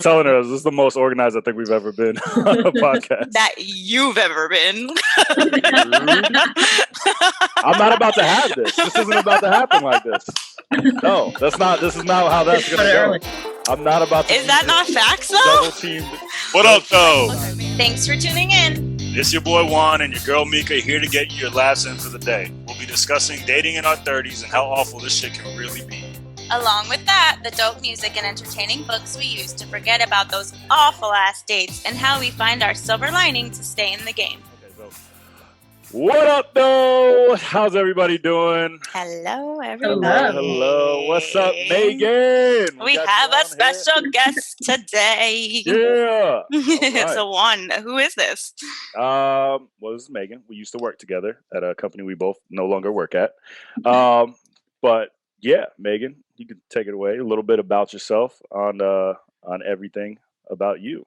telling her this is the most organized I think we've ever been on a podcast. That you've ever been. I'm not about to have this. This isn't about to happen like this. No, this is not how that's going to go. I'm not about to. Is that not facts, though? What up, though? Thanks for tuning in. It's your boy Juan and your girl Mika here to get you your laughs in for the day. We'll be discussing dating in our 30s and how awful this shit can really be. Along with that, the dope music and entertaining books we use to forget about those awful-ass dates and how we find our silver lining to stay in the game. Okay, so what up, though? How's everybody doing? Hello, everybody. Hello. What's up, Megan? We have a special guest today. Yeah. It's a one. Who is this? Well, this is Megan. We used to work together at a company we both no longer work at. But yeah, Megan, you can take it away. A little bit about yourself on everything about you.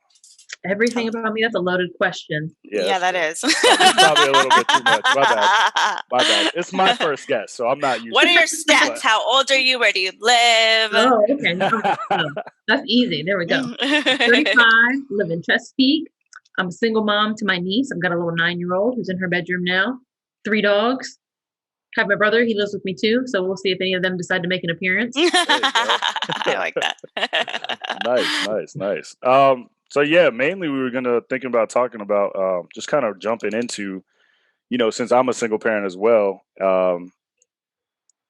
Everything about me? That's a loaded question. Yeah, that is. Probably a little bit too much. My bad. It's my first guest, so I'm not used What to are your stats? How old are you? Where do you live? Oh, okay. That's easy. There we go. 35, live in Chesapeake. I'm a single mom to my niece. I've got a little 9-year-old who's in her bedroom now. 3 dogs. Have my brother. He lives with me too. So we'll see if any of them decide to make an appearance. I like that. Nice. So yeah, mainly we were thinking about talking about just kind of jumping into, since I'm a single parent as well,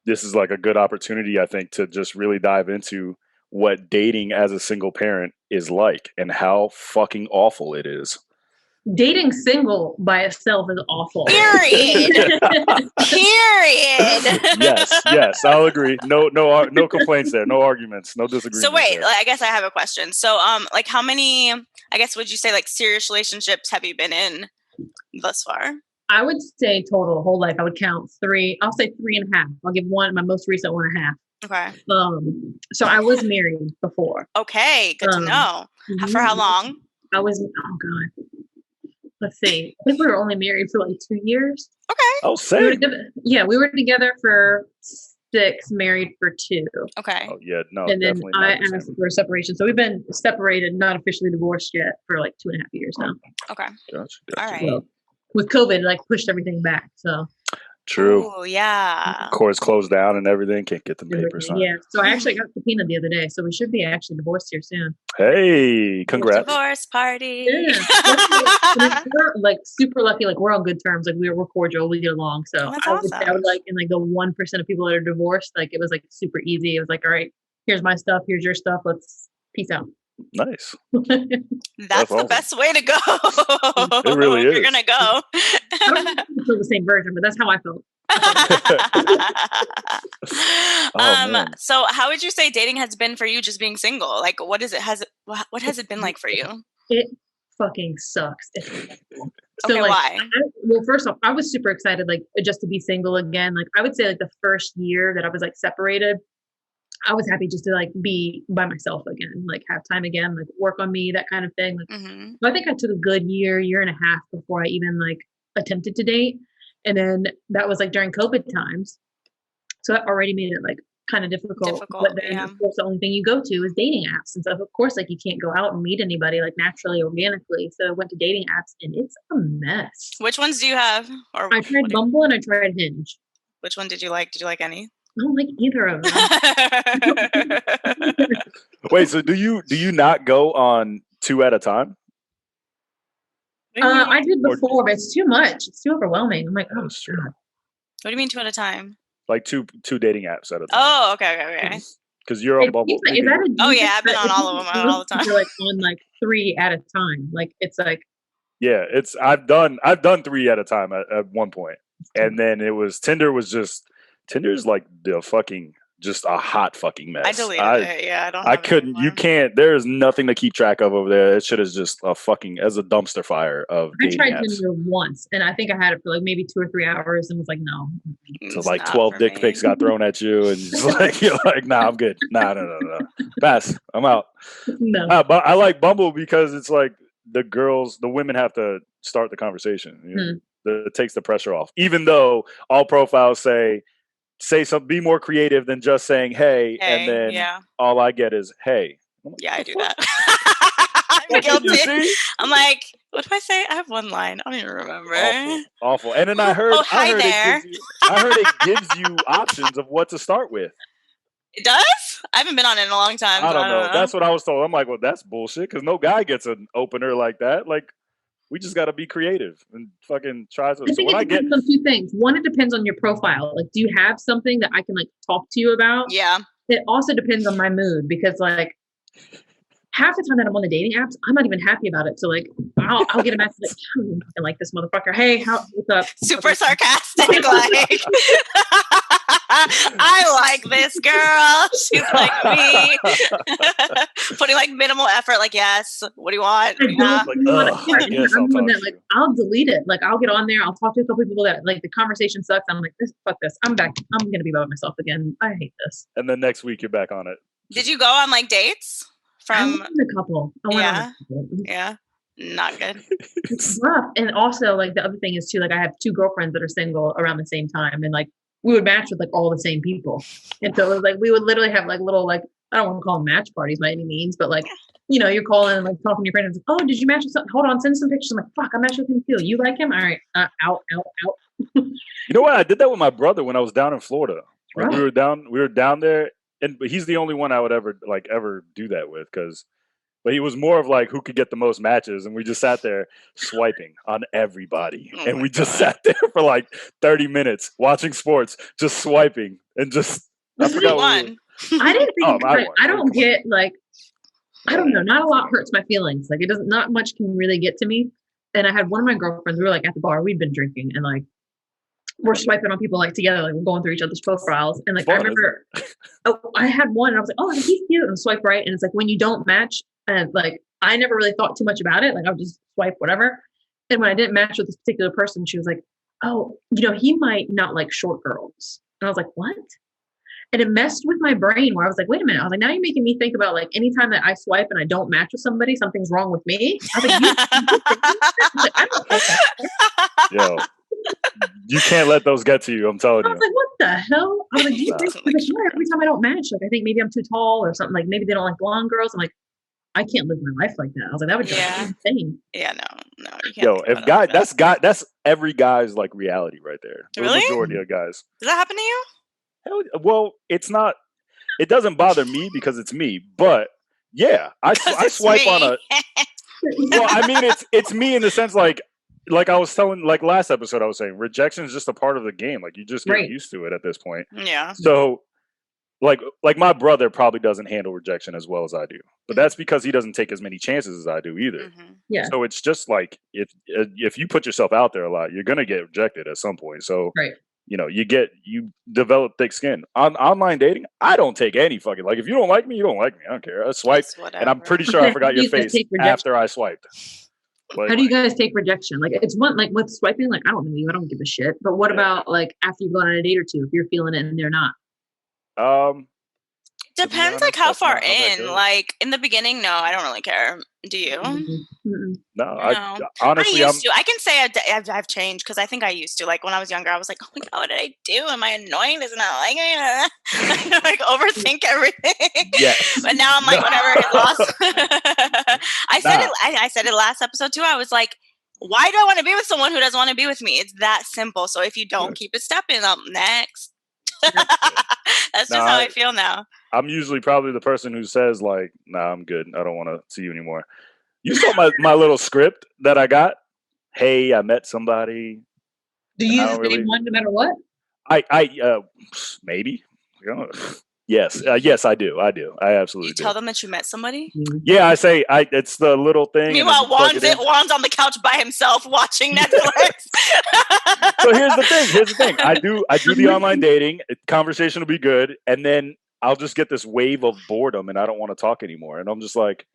this is like a good opportunity, I think, to just really dive into what dating as a single parent is like and how fucking awful it is. Dating single by itself is awful. Period. Yes, I'll agree. No complaints there. No arguments. No disagreements. So wait, I guess I have a question. So, how many? I guess would you say serious relationships have you been in thus far? I would say total whole life. I would count 3. I'll say 3.5. I'll give one, my most recent 1.5. Okay. So I was married before. Okay, good to know. For how long? I was. Oh God. Let's see. I think we were only married for 2 years. Okay. Oh, same. We were together for 6, married for 2. Okay. Oh, yeah. No, and then I asked for a separation. So we've been separated, not officially divorced yet, for 2.5 years now. Okay. Gotcha. All right. So, with COVID, pushed everything back. So. True. Oh, yeah. Courts closed down and everything. Can't get the papers signed. Yeah. So I actually got subpoenaed the other day. So we should be actually divorced here soon. Hey, congrats. Divorce party. Yeah. We're super lucky. We're on good terms. We're cordial. We get along. So that's I awesome. would in the 1% of people that are divorced, it was super easy. It was all right, here's my stuff. Here's your stuff. Let's peace out. Nice. That's the best way to go. It really is. You're going to go. I don't know if it's still the same version, but that's how I felt. So how would you say dating has been for you just being single? What has it been like for you? It fucking sucks. So why? First off, I was super excited just to be single again. I would say the first year that I was separated, I was happy just to be by myself again, have time again, work on me, that kind of thing. So I think I took a good year and a half before I even attempted to date. And then that was during COVID times. So that already made it kind of difficult. But then of course the only thing you go to is dating apps. And so of course you can't go out and meet anybody naturally, organically. So I went to dating apps and it's a mess. Which ones do you have? I tried Bumble and I tried Hinge. Which one did you like? Did you like any? I don't like either of them. Wait, so do you not go on 2 at a time? I did before, but it's too much. It's too overwhelming. I'm oh, that's true. God. What do you mean 2 at a time? Two dating apps at a time. Oh, okay. Because you're on Bumble. Oh yeah, I've been on all of them all the time. You're on 3 at a time. It's yeah, I've done 3 at a time at one point, and then Tinder's the fucking just a hot fucking mess. I deleted it. Yeah, I couldn't. You can't. There is nothing to keep track of over there. That shit is just a dumpster fire of. I tried Tinder once, and I think I had it for maybe 2 or 3 hours, and was no. So 12 dick pics got thrown at you, and you're nah, I'm good. Nah, no, pass. I'm out. No, but I like Bumble because it's the women have to start the conversation. It takes the pressure off, even though all profiles say something, be more creative than just saying hey and then all I get is hey. Yeah, I do that. Guilty. You see? I'm like, what did I say? I have one line. I don't even remember. Awful. And then I heard, Oh, hi there. I heard it gives you options of what to start with. It does? I haven't been on it in a long time. I So don't know. That's what I was told. I'm like, well, that's bullshit because no guy gets an opener like that. Like, we just got to be creative and fucking try to. I think it depends on two things. One, it depends on your profile. Like, do you have something that I can like talk to you about? Yeah. It also depends on my mood because like half the time that I'm on the dating apps, I'm not even happy about it. So like, I'll get a message like, I don't even fucking like this motherfucker. Hey, what's up? Super sarcastic, like. I like this girl. She's like me. Putting like minimal effort, like, yes, what do you want? I'm one that like I'll delete it. Like I'll get on there, I'll talk to a couple people that like the conversation sucks. I'm like, fuck this. I'm back. I'm gonna be by myself again. I hate this. And then next week you're back on it. Did you go on like dates? I went on a couple. Yeah. Not good. It's rough. And also like the other thing is too, like I have two girlfriends that are single around the same time and like we would match with like all the same people. And so it was like we would literally have like little like I don't want to call them match parties by any means, but like, you know, you're calling and like talking to your friend and like, oh, did you match with something? Hold on, send some pictures. I'm like, fuck, I matched with him too. You like him? All right, out. You know what? I did that with my brother when I was down in Florida. Like, Right. we were down there, but he's the only one I would ever do that with but he was more of like who could get the most matches, and we just sat there swiping on everybody, and we just sat there for like 30 minutes watching sports, just swiping and just. I forgot what I didn't think I don't get like I don't know. Not a lot hurts my feelings. Like it doesn't. Not much can really get to me. And I had one of my girlfriends. We were like at the bar. We'd been drinking, and like we're swiping on people like together. Like we're going through each other's profiles. And like I remember, I had one, and I was like, oh, he's cute, and swipe right. And it's like when you don't match. And like, I never really thought too much about it. Like, I would just swipe whatever. And when I didn't match with this particular person, she was like, oh, you know, he might not like short girls. And I was like, what? And it messed with my brain where I was like, wait a minute. I was like, now you're making me think about like anytime that I swipe and I don't match with somebody, something's wrong with me. I was like, I don't think that. Yo, you can't let those get to you. I'm telling you. I was like, what the hell? I was like, do you think every time I don't match, like I think maybe I'm too tall or something. Like maybe they don't like blonde girls. I'm like, I can't live my life like that. I was like, that would just be insane. Yeah, no. You can't Yo, if that's every guy's like reality right there. Really? The majority of guys. Does that happen to you? Well, it's not. It doesn't bother me because it's me. But yeah, I swipe on a. Well, I mean, it's me in the sense like I was telling like last episode, I was saying rejection is just a part of the game. Like you just get used to it at this point. Yeah. So. Like my brother probably doesn't handle rejection as well as I do, but that's because he doesn't take as many chances as I do either. Mm-hmm. Yeah. So it's just like if you put yourself out there a lot, you're gonna get rejected at some point. So you know you develop thick skin on online dating. I don't take any fucking if you don't like me, you don't like me. I don't care. I swipe, and I'm pretty sure I forgot your face after I swiped. How do you guys take rejection? Like it's one like with swiping, like I don't know you, I don't give a shit. But what about like after you've gone on a date or two, if you're feeling it and they're not? Depends like how far in. Like in the beginning, no, I don't really care. Do you? Mm-hmm. No, I honestly, I used to. I can say I've changed because I think I used to. Like when I was younger, I was like, oh my god, what did I do? Am I annoying? Does it not like me? Like overthink everything. Yes. But now I'm like, whatever. It lost. I said it last episode too. I was like, why do I want to be with someone who doesn't want to be with me? It's that simple. So if you don't keep it stepping up next. That's just how I feel now. I'm usually probably the person who says like, nah, I'm good. I don't want to see you anymore. You saw my little script that I got. Hey, I met somebody. Do you use the same one no matter what? I maybe. Yes, yes, I do. I absolutely do. You tell them that you met somebody? Yeah, I say it's the little thing. Meanwhile, Juan's on the couch by himself watching Netflix. So here's the thing. I do the online dating. Conversation will be good, and then I'll just get this wave of boredom, and I don't want to talk anymore. And I'm just like,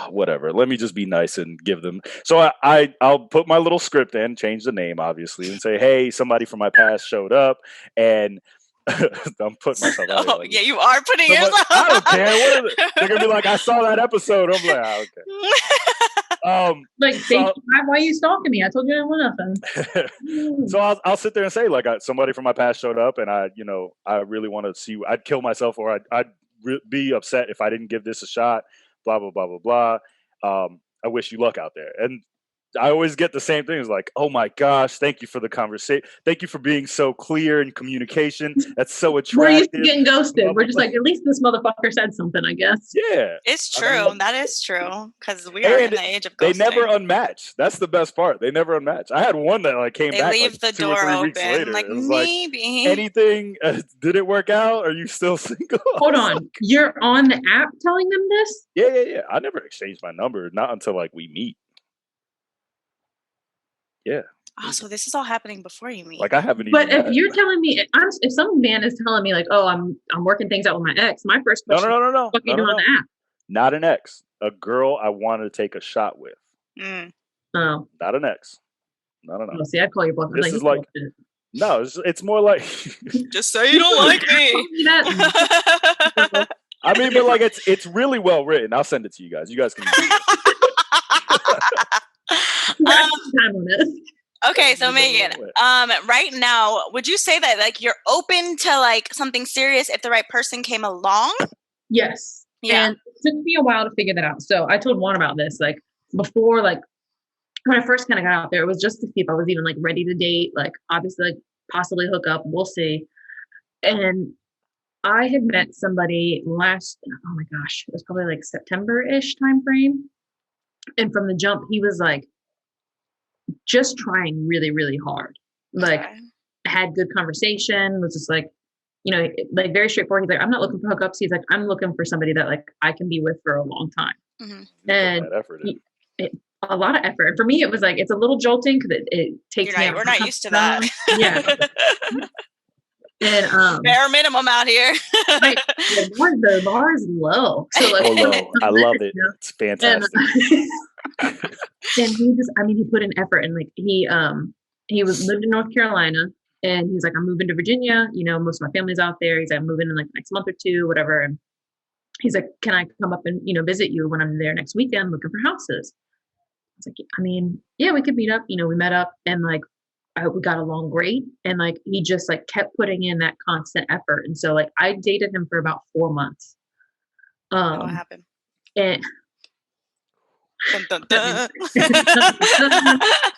whatever. Let me just be nice and give them. So I'll put my little script in, change the name, obviously, and say, hey, somebody from my past showed up, and I'm putting myself out there. Yeah, you are putting yourself. I don't care. What is it? They're gonna be like, I saw that episode. I'm like, okay. Why are you stalking me? I told you I didn't want nothing. So I'll sit there and say, like, somebody from my past showed up, and I really want to see. I'd kill myself, or I'd be upset if I didn't give this a shot. Blah blah blah blah blah. I wish you luck out there. And I always get the same thing. It's like, oh my gosh, thank you for the conversation. Thank you for being so clear in communication. That's so attractive. We're used to getting ghosted. We're just like, at least this motherfucker said something, I guess. Yeah. It's true. That is true. Because we are in the age of ghosting. They never unmatch. That's the best part. They never unmatch. I had one that came back leave the 2 door or 3 open. weeks later. Like, it was maybe. Anything, did it work out? Are you still single? Hold on. You're on the app telling them this? Yeah. I never exchanged my number. Not until we meet. Yeah. Oh, so this is all happening before you meet. I haven't even. But if you're telling me, if some man is telling me oh, I'm working things out with my ex, my first question no. what are you doing on the app? Not an ex. A girl I wanted to take a shot with. Mm. Oh. Not an ex. No. Oh, see, I'd call you bluff. This is no, it's more like just say you don't like me. I mean, but it's really well written. I'll send it to you guys. You guys can. Okay, so Megan, right now, would you say that you're open to something serious if the right person came along? Yes. Yeah. And it took me a while to figure that out. So I told Juan about this, before, when I first kind of got out there, it was just to see if I was even ready to date, obviously possibly hook up. We'll see. And I had met somebody oh my gosh, it was probably September-ish time frame. And from the jump, he was just trying really, really hard. Had good conversation, was just very straightforward. He's I'm not looking for hookups. He's I'm looking for somebody that I can be with for a long time. Mm-hmm. And a lot of effort. And for me, it was it's a little jolting because it takes me. We're not used to that. Yeah. And bare minimum out here. The bar is low. So low. I love it. It's fantastic. And he put in effort, and he lived in North Carolina, and he's I'm moving to Virginia. Most of my family's out there. He's I'm moving in the next month or two, whatever. And he's can I come up and visit you when I'm there next weekend looking for houses? I was yeah, we could meet up. We met up, and I hope we got along great. And he just kept putting in that constant effort. And so I dated him for about 4 months. What happened? And dun, dun, dun.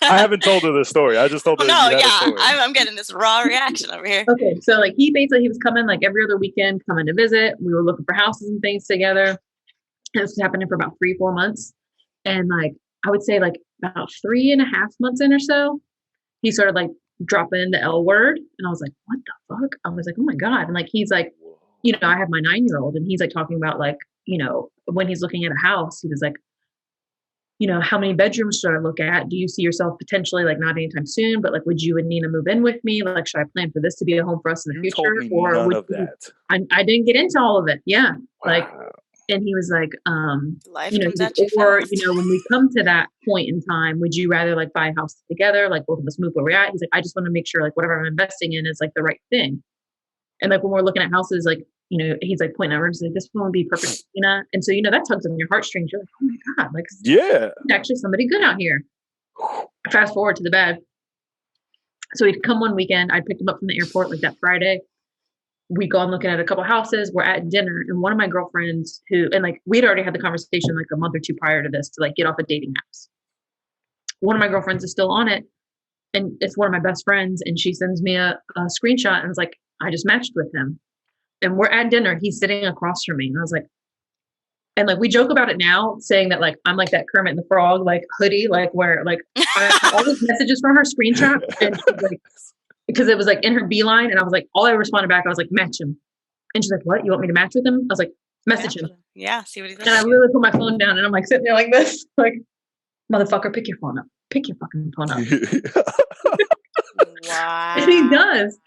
I haven't told her this story. I just told her. I'm getting this raw reaction over here. Okay, so he was coming every other weekend, coming to visit. We were looking for houses and things together. And this was happening for about 3-4 months. And I would say about 3.5 months in or so, he started dropping the L word, and I was what the fuck? I was oh my God. And he's I have my 9-year-old, and he's talking about when he's looking at a house, he was how many bedrooms should I look at? Do you see yourself potentially not anytime soon, but would you and Nina move in with me? Should I plan for this to be a home for us in the future? Told me none of that. I didn't get into all of it. Yeah. Wow. And he was Life comes at you or fast. when we come to that point in time, would you rather buy a house together? Both of us move where we're at. He's I just want to make sure whatever I'm investing in is the right thing. And when we're looking at houses, he's pointing at rooms, this one would be perfect for Tina. And so that tugs on your heartstrings. You're oh my God, yeah, actually somebody good out here. Fast forward to the bed. So he'd come one weekend. I picked him up from the airport that Friday. We go on looking at a couple houses. We're at dinner, and one of my girlfriends we'd already had the conversation a month or two prior to this to get off of dating apps. One of my girlfriends is still on it, and it's one of my best friends, and she sends me a screenshot and is I just matched with him. And we're at dinner. He's sitting across from me, and I was and we joke about it now, saying that I'm that Kermit the Frog hoodie, where I, all these messages from her screenshot, and she's because it was in her beeline, and I was all I responded back, I was match him, and she's what? You want me to match with him? I was message him. Yeah, see what he does. And I literally put my phone down, and I'm sitting there this, motherfucker, pick your phone up, pick your fucking phone up. Wow. And he does.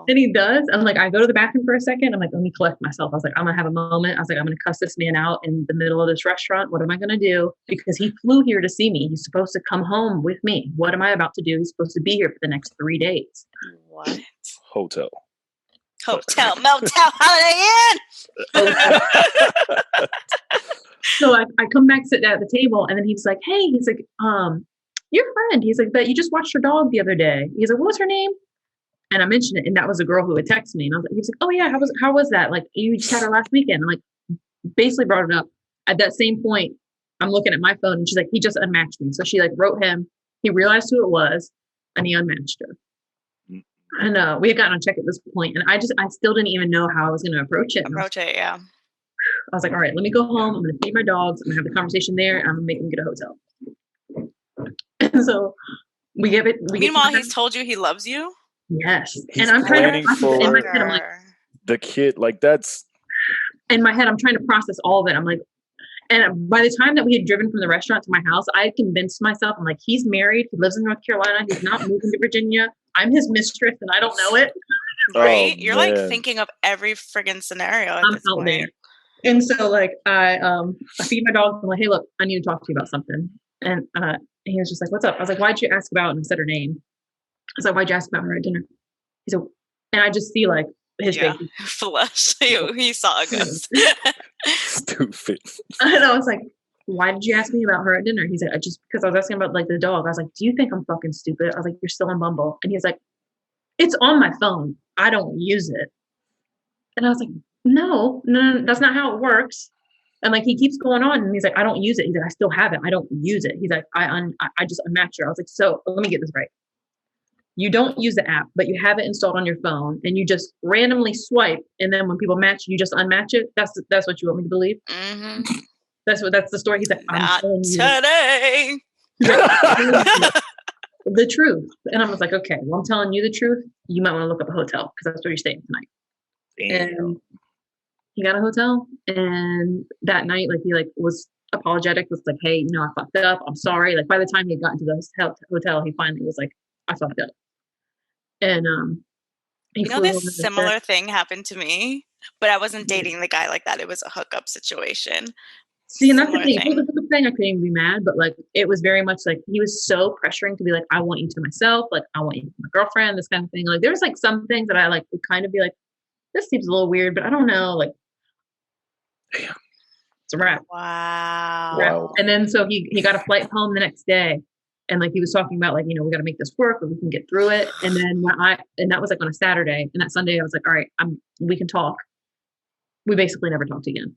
And he does. I'm I go to the bathroom for a second. I'm let me collect myself. I was I'm gonna have a moment. I was I'm gonna cuss this man out in the middle of this restaurant. What am I gonna do? Because he flew here to see me. He's supposed to come home with me. What am I about to do? He's supposed to be here for the next 3 days. What? Hotel, motel, Holiday Inn. So I come back, sit down at the table, and then he's hey, he's your friend. He's that you just watched her dog the other day. He's what was her name? And I mentioned it, and that was a girl who had texted me. And I was he was oh yeah, how was that? You just had her last weekend. And basically brought it up. At that same point, I'm looking at my phone and she's like, he just unmatched me. So she like wrote him. He realized who it was and he unmatched her. And we had gotten on check at this point, and I still didn't even know how I was going to approach it. Yeah. I was like, all right, let me go home. I'm going to feed my dogs. I'm going to have the conversation there, and I'm going to make them get a hotel. And so we give it. Meanwhile, he's told you he loves you. Yes, He's and I'm trying to for in my head. I'm like, the kid, like that's. In my head, I'm trying to process all of it. I'm like, and by the time that we had driven from the restaurant to my house, I had convinced myself, I'm like, he's married. He lives in North Carolina. He's not moving to Virginia. I'm his mistress, and I don't know it. Right? You're like thinking of every friggin' scenario at this point. There. And so like I feed my dog. I'm like, hey, look, I need to talk to you about something. And he was just like, what's up? I was like, why'd you ask about? And I said her name. I was like, why'd you ask about her at dinner? He said, and I just see like his face. Flush. He saw a ghost. Stupid. And I was like, why did you ask me about her at dinner? He's like, just because I was asking about like the dog. I was like, do you think I'm fucking stupid? I was like, you're still on Bumble. And he's like, it's on my phone. I don't use it. And I was like, no, that's not how it works. And like, he keeps going on and he's like, I don't use it. He's like, I still have it. I don't use it. He's like, I just unmatched her. I was like, so let me get this right. You don't use the app, but you have it installed on your phone and you just randomly swipe. And then when people match, you just unmatch it. That's what you want me to believe. Mm-hmm. That's the story. He's like, not today. The truth. And I was like, okay, well, I'm telling you the truth. You might want to look up a hotel because that's where you're staying tonight. Damn. And he got a hotel. And that night, like he like was apologetic, was like, hey, I fucked up. I'm sorry. Like by the time he got into the hotel, he finally was like, I fucked up. And this similar thing happened to me, but I wasn't dating the guy like that. It was a hookup situation. See, and that's the thing. If it was a hookup thing, I couldn't even be mad, but like it was very much like he was so pressuring to be like, I want you to myself, like I want you to my girlfriend, this kind of thing. Like there was like some things that I like would kind of be like, this seems a little weird, but I don't know. Like, damn, it's a wrap. Wow. And then so he got a flight home the next day. And like he was talking about like, we got to make this work, but we can get through it. And then and that was like on a Saturday. And that Sunday I was like, all right, we can talk. We basically never talked again.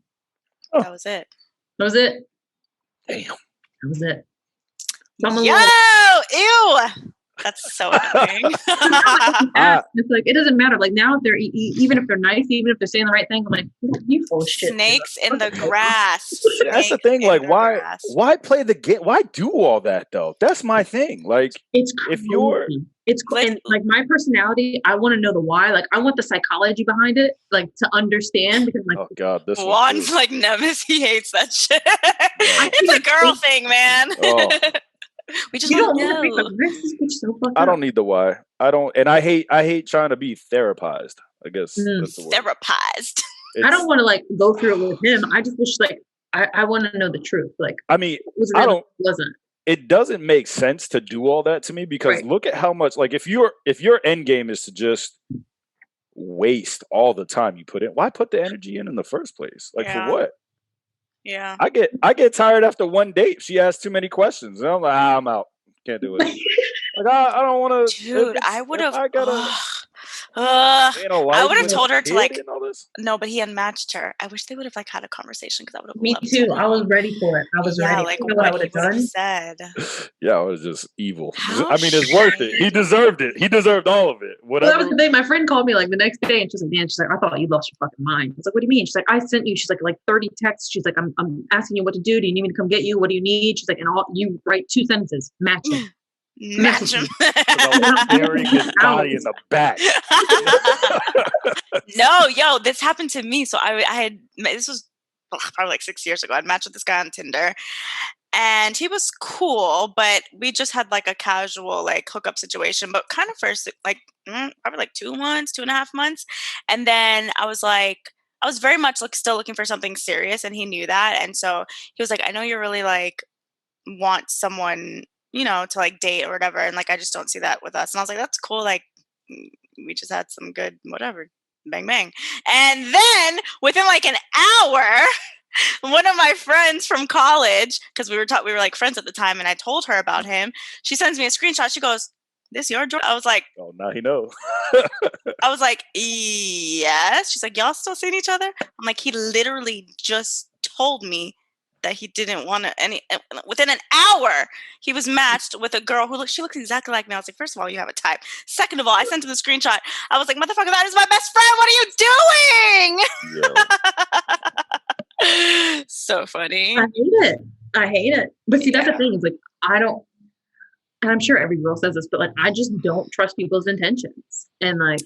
Oh. That was it. That was it. Damn. That was it. Ew. That's so annoying. It's like it doesn't matter. Like now, if they're even if they're nice, even if they're saying the right thing, I'm like, you full of shit. Snakes in the grass. That's the thing. Like, why play the game? Why do all that though? That's my thing. Like, it's if you're, it's and like my personality, I want to know the why. Like, I want the psychology behind it, like to understand. Because like, oh god, this Juan's like Nemesis. He hates that shit. It's a girl thing, man. Oh. We just don't know. I don't need the why. I don't, and I hate trying to be therapized. I guess that's the word. Therapized. I don't want to like go through it with him. I just wish like I want to know the truth. Like I mean, wasn't. It doesn't make sense to do all that to me because look at how much like if your end game is to just waste all the time you put in, why put the energy in the first place? Like for what? Yeah, I get tired after one date. She asks too many questions, and I'm like, I'm out. Can't do it. Like I don't want to. Dude, I would have. I would have told her to like. No, but he unmatched her. I wish they would have like had a conversation because I would have. Me too. I was ready for it. I was ready. Like what I would have done. Said. Yeah, it was just evil. I mean, it's worth it. He deserved it. He deserved all of it. Whatever. Well, that was the thing. My friend called me like the next day, and she's like, "Man, she's like, I thought you lost your fucking mind." I was like, "What do you mean?" She's like, "I sent you." She's like 30 texts. She's like, "I'm asking you what to do. Do you need me to come get you? What do you need?" She's like, "And all you write 2 sentences, match them." Match him. Burying his body in the back. No, this happened to me. So I had, this was probably like 6 years ago. I'd matched with this guy on Tinder and he was cool, but we just had like a casual like hookup situation, but kind of first like probably like 2 months, 2.5 months. And then I was very much like still looking for something serious and he knew that. And so he was like, I know you're really like want someone to like date or whatever. And like, I just don't see that with us. And I was like, that's cool. Like we just had some good, whatever, bang, bang. And then within like an hour, one of my friends from college, cause we were like friends at the time. And I told her about him. She sends me a screenshot. She goes, this your Jordan? I was like, oh, now he knows. I was like, yes. She's like, y'all still seeing each other? I'm like, he literally just told me that he didn't want to within an hour he was matched with a girl who she looks exactly like me. I was like, first of all, you have a type. Second of all, I sent him the screenshot. I was like, motherfucker, that is my best friend. What are you doing? So funny. I hate it. But see, that's the thing, is like, I don't, and I'm sure every girl says this, but like, I just don't trust people's intentions. And like,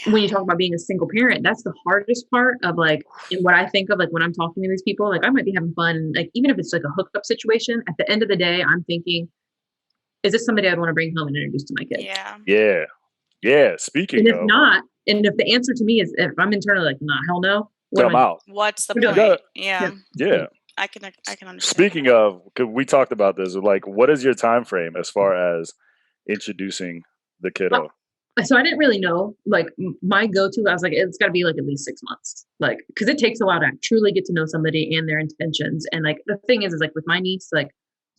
when you talk about being a single parent, that's the hardest part of like, and what I think of like when I'm talking to these people, like I might be having fun, and like, even if it's like a hookup situation, at the end of the day, I'm thinking, is this somebody I'd want to bring home and introduce to my kids? Yeah. Speaking and if of, not, and if the answer to me is, if I'm internally like, nah, hell no, I'm out. What's the point? Yeah. I can understand. Speaking of, because we talked about this, like, what is your time frame as far as introducing the kiddo? So I didn't really know. Like my go-to, I was like, it's got to be like at least 6 months, like because it takes a while to truly get to know somebody and their intentions. And like the thing is like with my niece, like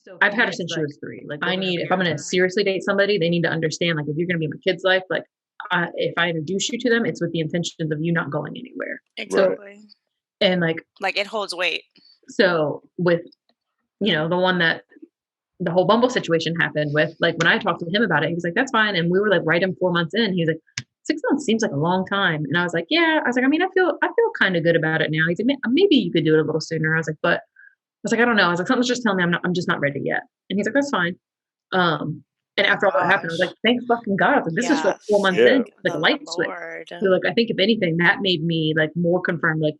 so I've had her since she was 3. Like if I'm gonna seriously date somebody, they need to understand like if you're gonna be in my kid's life, like if I introduce you to them, it's with the intentions of you not going anywhere. Exactly. So, and like it holds weight. So with, the one that the whole Bumble situation happened with, like when I talked to him about it, he was like, that's fine. And we were like right in 4 months in, he was like, 6 months seems like a long time. And I was like, yeah, I was like, I mean, I feel kind of good about it now. He's like, maybe you could do it a little sooner. I was like, I don't know. I was like, something's just telling me I'm just not ready yet. And he's like, that's fine. And after all that happened, I was like, thank fucking God. Like, this is like 4 months in, like a light switch. So like, I think if anything, that made me like more confirmed, like,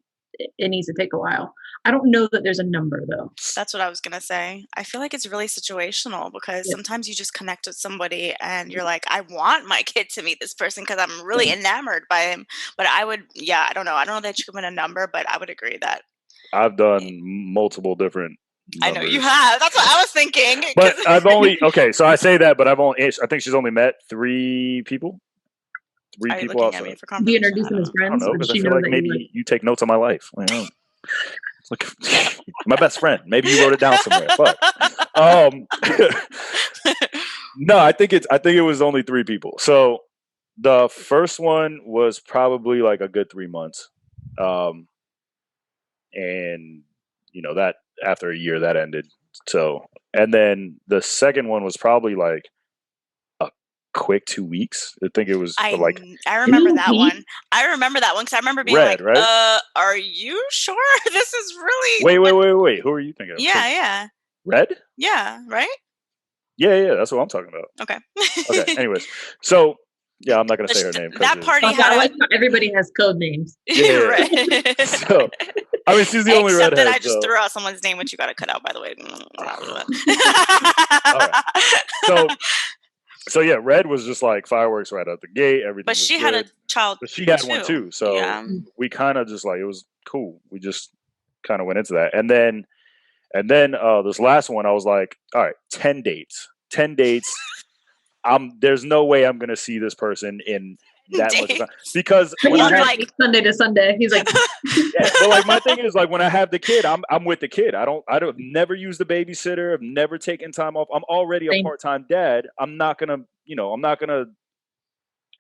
it needs to take a while. I don't know that there's a number though. That's what I was gonna say. I feel like it's really situational because sometimes you just connect with somebody and you're like, I want my kid to meet this person because I'm really enamored by him. But I don't know. I don't know that you can put a number, but I would agree that I've done multiple different numbers. I know you have. That's what I was thinking. But I've only so I say that, but I think she's only met 3 people. 3 people outside. Do you introduce them as friends? I don't know, because I feel like maybe you take notes on my life. Like, it's like my best friend. Maybe you wrote it down somewhere. But no, I think it was only 3 people. So the first one was probably like a good 3 months, and that after a year that ended. So, and then the second one was probably like quick 2 weeks. I think it was I remember that one. I remember that one because I remember being Red, like, right? Are you sure this is really Wait, who are you thinking of? Yeah. Red? Yeah, right? Yeah, that's what I'm talking about. Okay, anyways. So yeah, I'm not gonna say her name. That party I like how everybody has code names. Yeah. Right. So I mean, she's the only redhead. Except that I just threw out someone's name, which you gotta cut out, by the way. All right. So yeah, Red was just like fireworks right out the gate. Everything. But she was had good. a child. But she had one too. So we kind of just like, it was cool. We just kind of went into that, and then this last one, I was like, all right, 10 dates. There's no way I'm gonna see this person in that much time, because when I have Sunday to Sunday, he's like, but like my thing is like when I have the kid, I'm with the kid. I don't never use the babysitter. I've never taken time off. I'm already a part-time dad. I'm not gonna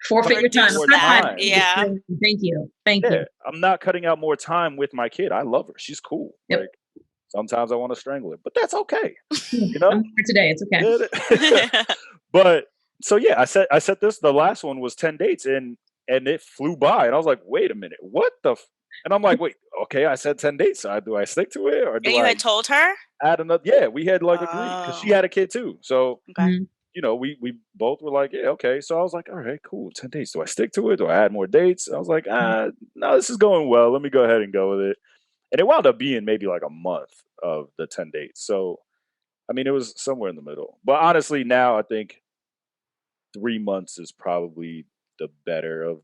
forfeit your time. Yeah. Thank you. I'm not cutting out more time with my kid. I love her. She's cool. Yep. Like, sometimes I want to strangle her, but that's okay. I'm here today. It's okay. But so yeah, I said this. The last one was 10 dates, and it flew by, and I was like, wait a minute, what the? And I'm like, wait, okay, I said 10 dates. Do I stick to it, or do you had told her? Add another? Yeah, we had like agreed because she had a kid too. So we both were like, yeah, okay. So I was like, all right, cool, 10 dates. Do I stick to it? Do I add more dates? I was like, no, this is going well. Let me go ahead and go with it. And it wound up being maybe like a month of the 10 dates. So, I mean, it was somewhere in the middle. But honestly, now I think 3 months is probably the better of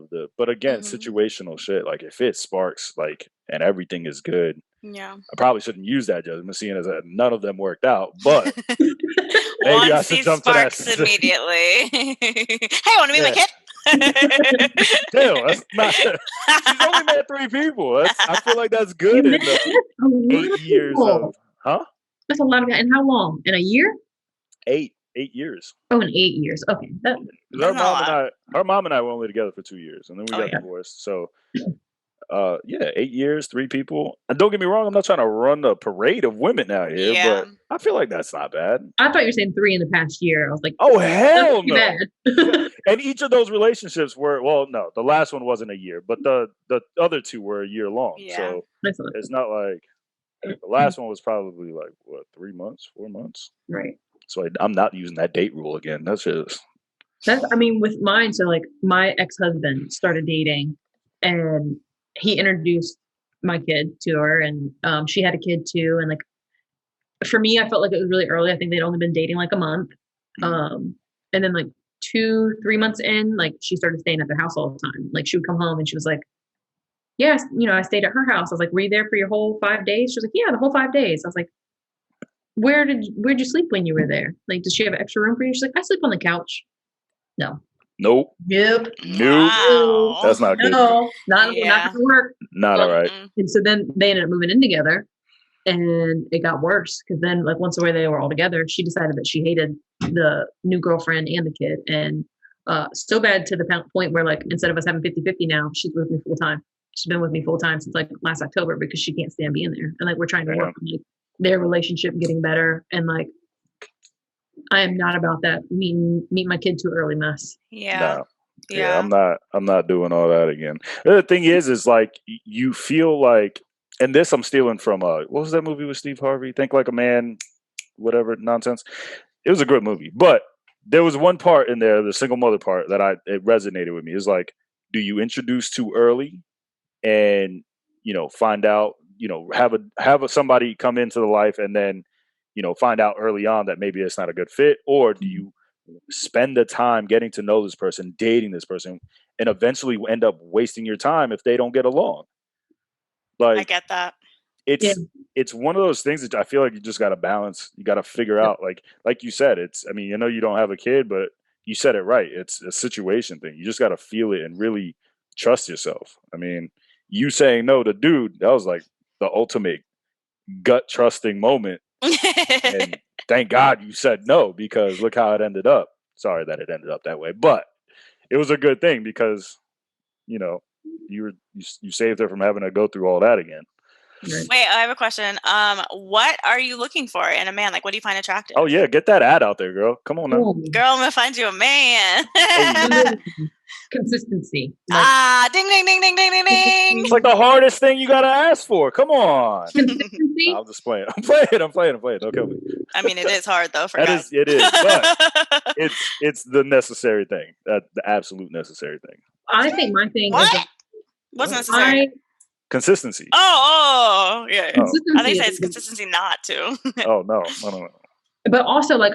the. But again, situational shit. Like if it sparks, like, and everything is good. Yeah. I probably shouldn't use that judgment, seeing as none of them worked out. But maybe I should jump to that immediately. Hey, want to meet my kid? Still, that's not. She's only met 3 people. I feel like that's good in the 8 years of. That's a lot of. And how long? In a year? 8 years. Oh, in 8 years. Okay. Her mom and I were only together for 2 years, and then we got divorced. So, Yeah, 8 years, 3 people. And don't get me wrong, I'm not trying to run a parade of women out here, Yeah. but I feel like that's not bad. I thought you were saying 3 in the past year. I was like, Oh that's hell too no! bad. And each of those relationships were, well, no, the last one wasn't a year, but the other two were a year long. Yeah. So That's not- it's not like the last one was probably like what, 3 months, 4 months. right. So I'm not using that date rule again. That's just I mean, with mine, so like my ex-husband started dating and he introduced my kid to her and she had a kid too. And like for me, I felt like it was really early. I think they'd only been dating like a month. And then like 2-3 months in, like she started staying at their house all the time. Like she would come home and she was like, yes, I stayed at her house. I was like, were you there for your whole 5 days? She was like, yeah, the whole 5 days. I was like, where'd you sleep when you were there? Like, does she have an extra room for you? She's like, I sleep on the couch. No. nope. Nope. Wow. That's not good. No, not Yeah. gonna work. Not all right. Mm-mm. And so then they ended up moving in together, and it got worse because then, like, once they were all together, she decided that she hated the new girlfriend and the kid, and so bad to the point where, like, instead of us having 50-50 now, she's with me full time. She's been with me full time since like last October because she can't stand being there, and like we're trying to work on like their relationship getting better, and like I am not about that meet my kid too early mess. Yeah. No. Yeah. I'm not doing all that again. The other thing is like you feel like, and this I'm stealing from what was that movie with Steve Harvey? Think Like a Man, whatever nonsense. It was a good movie, but there was one part in there, the single mother part, that it resonated with me. It's like, do you introduce too early, and find out, have somebody come into the life, and then find out early on that maybe it's not a good fit, or do you spend the time getting to know this person, dating this person, and eventually end up wasting your time if they don't get along? I Like get that. it's one of those things that I feel like you just got to balance. You got to figure out, like you said, I mean, you don't have a kid, but you said it right. It's a situation thing. You just got to feel it and really trust yourself. I mean, you saying no to dude, that was like the ultimate gut trusting moment. And thank God you said no, because look how it ended up. Sorry that it ended up that way, but it was a good thing because you saved her from having to go through all that again. Right. Wait, I have a question. What are you looking for in a man? Like, what do you find attractive? Oh yeah, get that ad out there, girl. Come on now. Girl, I'm gonna find you a man. Consistency. Ding, ding, ding, ding, ding, ding, ding. It's like the hardest thing you gotta ask for. Come on. Consistency. I'm just playing. I'm playing. Don't kill me. I mean, it is hard though for It guys. is, but it's the necessary thing. The absolute necessary thing. I think my thing What? is What's necessary? Consistency. Oh, yeah. Oh. I think it's consistency not to. Oh no. But also, like,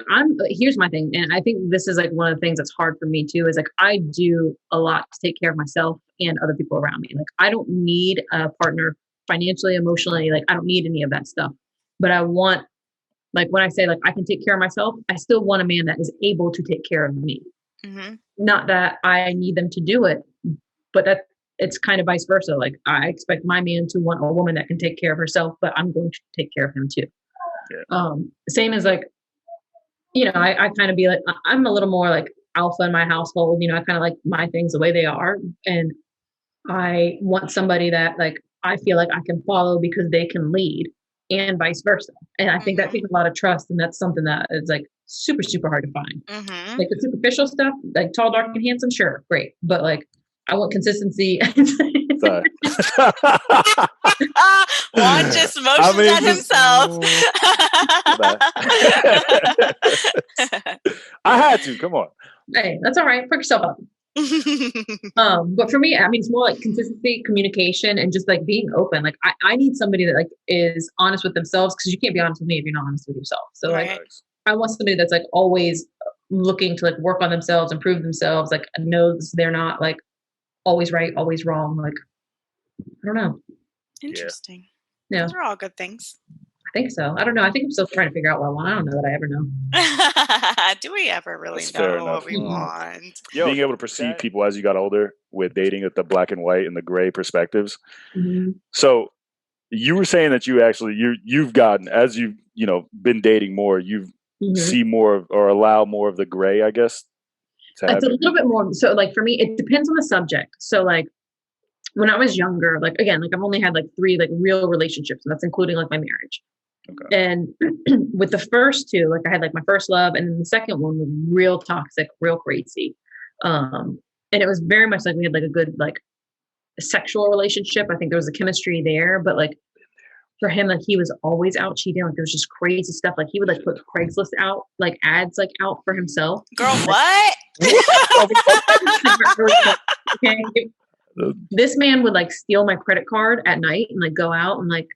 here's my thing, and I think this is like one of the things that's hard for me too, is like I do a lot to take care of myself and other people around me. Like, I don't need a partner financially, emotionally, like I don't need any of that stuff. But I want, like, when I say like I can take care of myself, I still want a man that is able to take care of me. Mm-hmm. Not that I need them to do it, but that it's kind of vice versa. Like, I expect my man to want a woman that can take care of herself, but I'm going to take care of him too. Yeah. Same as like, I kind of be like, I'm a little more like alpha in my household. I kind of like my things the way they are. And I want somebody that like, I feel like I can follow because they can lead, and vice versa. And I think that takes a lot of trust. And that's something that is like super, super hard to find. Mm-hmm. Like the superficial stuff, like tall, dark, and handsome. Sure. Great. But like, I want consistency. Sorry. Juan just motions at himself. I had to. Come on. Hey, that's all right. Pick yourself up. But for me, I mean, it's more like consistency, communication, and just like being open. Like I need somebody that like is honest with themselves, because you can't be honest with me if you're not honest with yourself. So Right. like, I want somebody that's like always looking to like work on themselves, improve themselves, like knows they're not like always right, always wrong. Like, I don't know. Interesting. Yeah. Those are all good things. I think so. I don't know. I think I'm still trying to figure out what I want. I don't know that I ever know. Do we ever really That's fair know enough. what we want? Being able to perceive people as you got older with dating at the black and white and the gray perspectives. Mm-hmm. So you were saying that you've gotten, as you've been dating more, you've see more of, or allow more of the gray, I guess. It's a little bit more. So like for me, it depends on the subject. So like when I was younger, like again, like I've only had like 3 like real relationships, and that's including like my marriage. Okay. And with the first 2, like I had like my first love, and then the second one was real toxic, real crazy. And it was very much like we had like a good like sexual relationship. I think there was a chemistry there, but like for him, like he was always out cheating. Like there was just crazy stuff. Like he would like put Craigslist out, like ads like out for himself. Girl, what? Okay. This man would like steal my credit card at night and like go out and like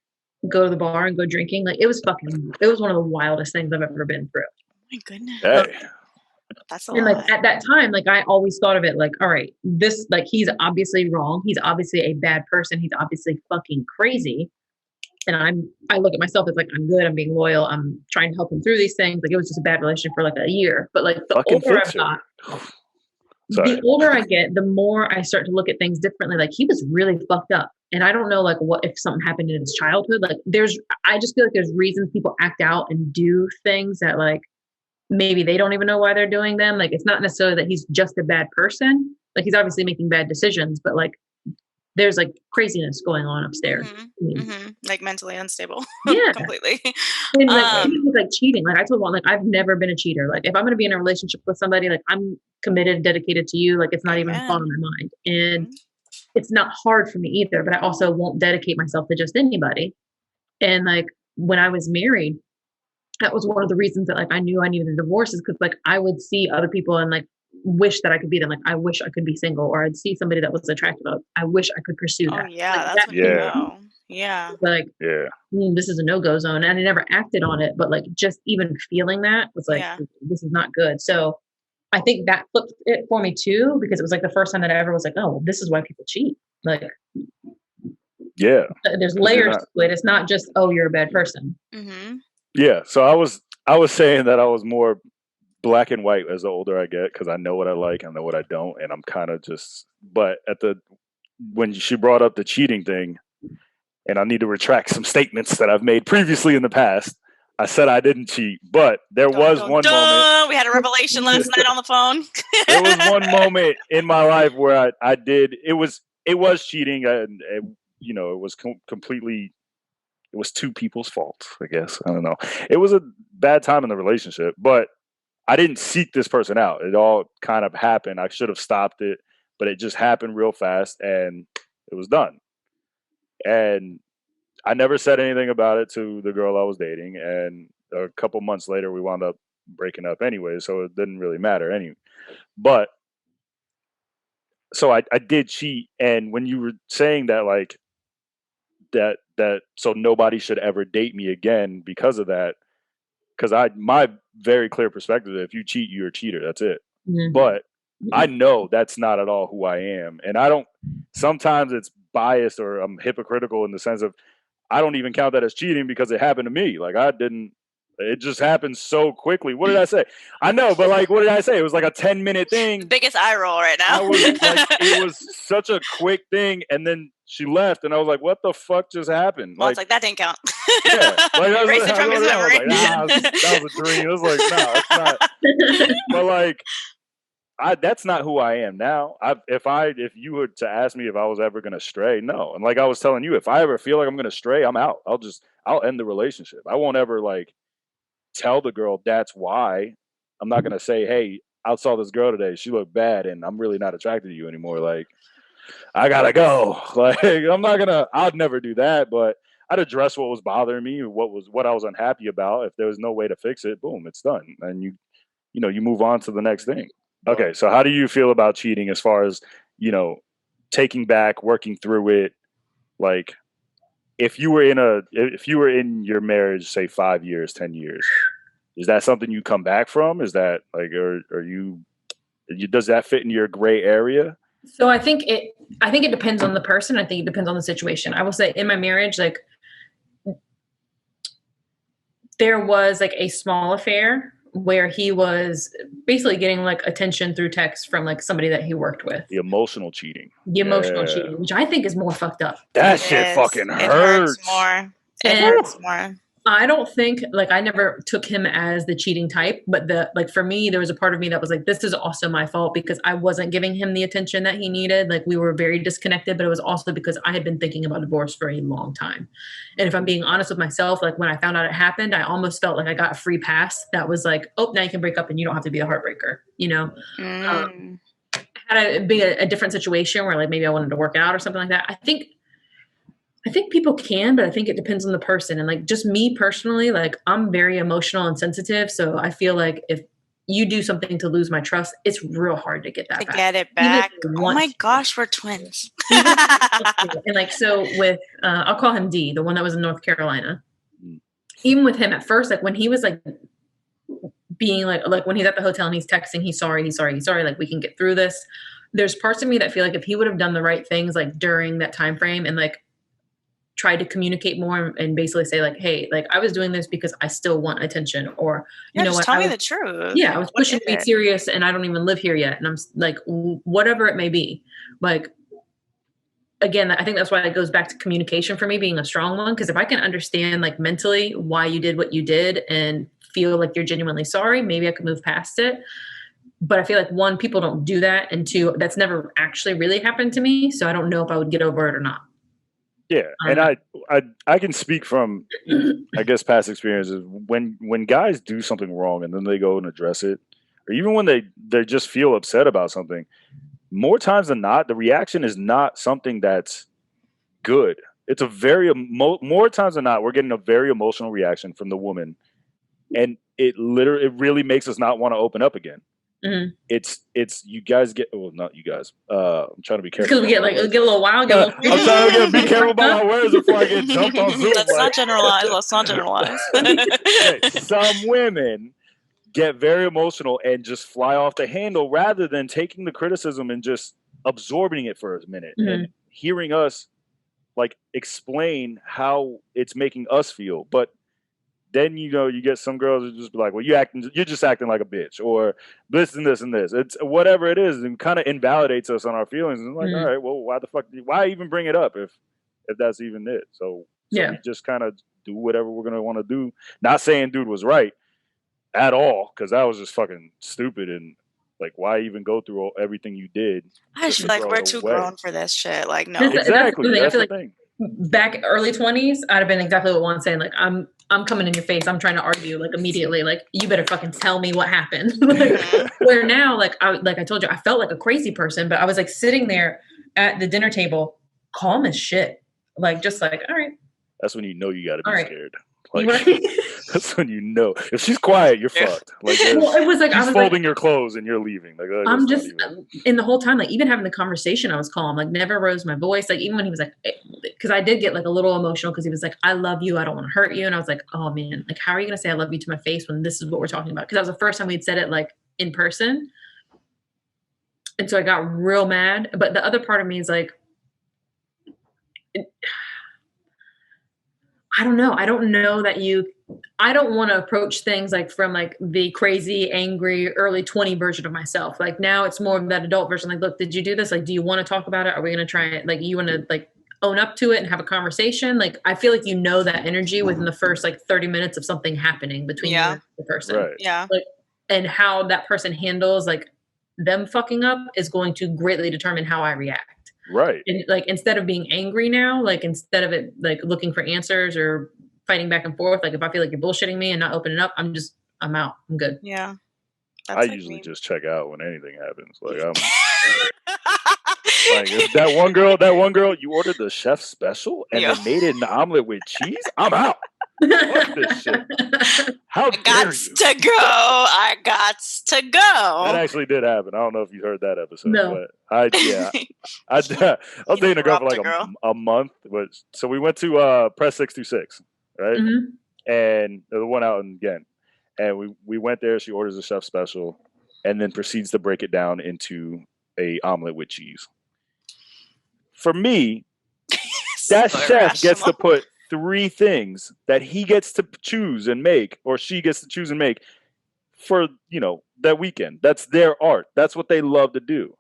go to the bar and go drinking. Like it was one of the wildest things I've ever been through. Oh my goodness. Hey. That's a And lot. like at that time, like I always thought of it like, all right, this like he's obviously wrong. He's obviously a bad person. He's obviously fucking crazy. And I look at myself as like, I'm good. I'm being loyal. I'm trying to help him through these things. Like it was just a bad relationship for like a year. But like the Fucking older I've fixer. got, Sorry. the older I get, the more I start to look at things differently. Like he was really fucked up. And I don't know like what if something happened in his childhood. Like I just feel like there's reasons people act out and do things that like maybe they don't even know why they're doing them. Like it's not necessarily that he's just a bad person. Like he's obviously making bad decisions, but like there's like craziness going on upstairs. Like mentally unstable. Yeah. Completely. And like even with like cheating, like I told one, like I've never been a cheater. Like if I'm gonna be in a relationship with somebody, like I'm committed, dedicated to you. Like it's not even a thought in my mind. And it's not hard for me either, but I also won't dedicate myself to just anybody. And like when I was married, that was one of the reasons that like I knew I needed a divorce, is because like I would see other people and like wish that I could be them. Like I wish I could be single, or I'd see somebody that was attractive. I wish I could pursue that. Oh yeah, like, that's when you know. Yeah. Like this is a no-go zone, and I never acted on it, but like just even feeling that was like this is not good. So I think that flipped it for me too, because it was like the first time that I ever was like, oh, well, this is why people cheat. Like there's layers to it. It's not just, oh, you're a bad person. Yeah. So I was saying that I was more black and white as the older I get, because I know what I like, I know what I don't, and I'm kind of just. But when she brought up the cheating thing, and I need to retract some statements that I've made previously in the past. I said I didn't cheat, but there was one moment. We had a revelation last night on the phone. There was one moment in my life where I did. It was cheating, and you know, it was completely. It was 2 people's fault, I guess. I don't know. It was a bad time in the relationship, but I didn't seek this person out. It all kind of happened. I should have stopped it, but it just happened real fast, and it was done. And I never said anything about it to the girl I was dating. And a couple months later, we wound up breaking up anyway, so it didn't really matter anyway. But so I did cheat. And when you were saying that, like, that so nobody should ever date me again because of that, because my very clear perspective, if you cheat, you're a cheater. That's it. But I know that's not at all who I am. And I don't, sometimes it's biased or I'm hypocritical in the sense of I don't even count that as cheating because it happened to me. Like it just happened so quickly. What did I say? I know, but like, what did I say? It was like a 10-minute thing. The biggest eye roll right now. It was such a quick thing. And then she left and I was like, what the fuck just happened? Well, it's like, that didn't count. Yeah. Like, erase it from his memory. That was a dream. It was like, no, it's not. But like, that's not who I am now. If you were to ask me if I was ever going to stray, no. And like I was telling you, if I ever feel like I'm going to stray, I'm out. I'll end the relationship. I won't ever like tell the girl that's why. I'm not going to say, hey, I saw this girl today. She looked bad and I'm really not attracted to you anymore. Like, I gotta go. Like, I'd never do that, but I'd address what was bothering me, what I was unhappy about. If there was no way to fix it, boom, it's done. And you move on to the next thing. Okay, so how do you feel about cheating as far as, taking back, working through it? Like, if you were in your marriage, say 5 years, 10 years, is that something you come back from? Is that like, does that fit in your gray area? So I think it depends on the person. I think it depends on the situation. I will say in my marriage, like there was like a small affair where he was basically getting like attention through text from like somebody that he worked with. The emotional cheating. Cheating, which I think is more fucked up. That shit fucking hurts. It hurts more. I don't think, like, I never took him as the cheating type, but for me, there was a part of me that was like, this is also my fault because I wasn't giving him the attention that he needed. Like, we were very disconnected, but it was also because I had been thinking about divorce for a long time. And if I'm being honest with myself, like, when I found out it happened, I almost felt like I got a free pass that was like, oh, now you can break up and you don't have to be a heartbreaker, you know? Had it been a different situation where, like, maybe I wanted to work out or something like that, I think people can, but I think it depends on the person. And like, just me personally, like, I'm very emotional and sensitive. So I feel like if you do something to lose my trust, it's real hard to get that To back. get it back. Oh my gosh, we're twins. And like, so with, I'll call him D, the one that was in North Carolina. Even with him at first, like when he was like being like when he's at the hotel and he's texting, he's sorry, like, we can get through this. There's parts of me that feel like if he would have done the right things, like during that time frame and like tried to communicate more and basically say like, hey, like, I was doing this because I still want attention, or you know what, tell me the truth. Yeah, I was pushing to be serious and I don't even live here yet. And I'm like, whatever it may be. Like, again, I think that's why it goes back to communication for me being a strong one. Because if I can understand like mentally why you did what you did and feel like you're genuinely sorry, maybe I could move past it. But I feel like, one, people don't do that, and two, that's never actually really happened to me. So I don't know if I would get over it or not. Yeah, and I can speak from, I guess, past experiences. When guys do something wrong and then they go and address it, or even when they just feel upset about something, more times than not, the reaction is not something that's good. It's a very more times than not, we're getting a very emotional reaction from the woman, and it really makes us not want to open up again. Mm-hmm. It's you guys get, well, not you guys. I'm trying to be careful. Because we get a little wild. I'm trying to be careful about my words before I get jumped on Zoom. Let's not generalize. Some women get very emotional and just fly off the handle rather than taking the criticism and just absorbing it for a minute and hearing us like explain how it's making us feel. But then, you know, you get some girls who just be like, well, you're just acting like a bitch, or this and this and this. It's whatever it is, and kind of invalidates us on our feelings. And like, all right, well, why even bring it up if that's even it? So we just kind of do whatever we're going to want to do. Not saying dude was right at all, because that was just fucking stupid. And like, why even go through everything you did? I just feel like we're too grown for this shit. Like, no. Exactly. That's the thing. Back early 20s, I'd have been exactly what Juan's saying. Like, I'm coming in your face. I'm trying to argue like immediately. Like, you better fucking tell me what happened. Like, where now, like I told you, I felt like a crazy person, but I was like sitting there at the dinner table, calm as shit. Like, just like, all right. That's when you know you got to be scared. Like, that's when you know if she's quiet, you're fucked. Like, well, it was like I was folding your clothes and you're leaving. Like, I'm just in the whole time, like even having the conversation, I was calm. Like, never rose my voice. Like, even when he was like, because I did get like a little emotional because he was like, "I love you. I don't want to hurt you," and I was like, "Oh man, like how are you gonna say I love you to my face when this is what we're talking about?" Because that was the first time we'd said it like in person, and so I got real mad. But the other part of me is like, I don't know. I don't know that I don't want to approach things like from like the crazy, angry, early 20 version of myself. Like now it's more of that adult version. Like, look, did you do this? Like, do you want to talk about it? Are we going to try it? Like, you want to like own up to it and have a conversation? Like, I feel like you know that energy within the first like 30 minutes of something happening between you and the person. Right. Yeah. Like, and how that person handles like them fucking up is going to greatly determine how I react. Right. And like, instead of being angry now, like instead of it like looking for answers or fighting back and forth, like if I feel like you're bullshitting me and not opening up, I'm out. I'm good. Yeah. I usually just check out when anything happens. Like I'm like that one girl, you ordered the chef special and they made it an omelet with cheese. I'm out. Fuck this shit. How dare you? I got to go. That actually did happen. I don't know if you heard that episode. No. But I was dating a girl for like a month. So we went to Press 626, right? Mm-hmm. And the one out in Ghent. And we went there. She orders a chef special and then proceeds to break it down into a omelet with cheese. For me, that chef gets to put 3 things that he gets to choose and make, or she gets to choose and make for, you know, that weekend. That's their art. That's what they love to do.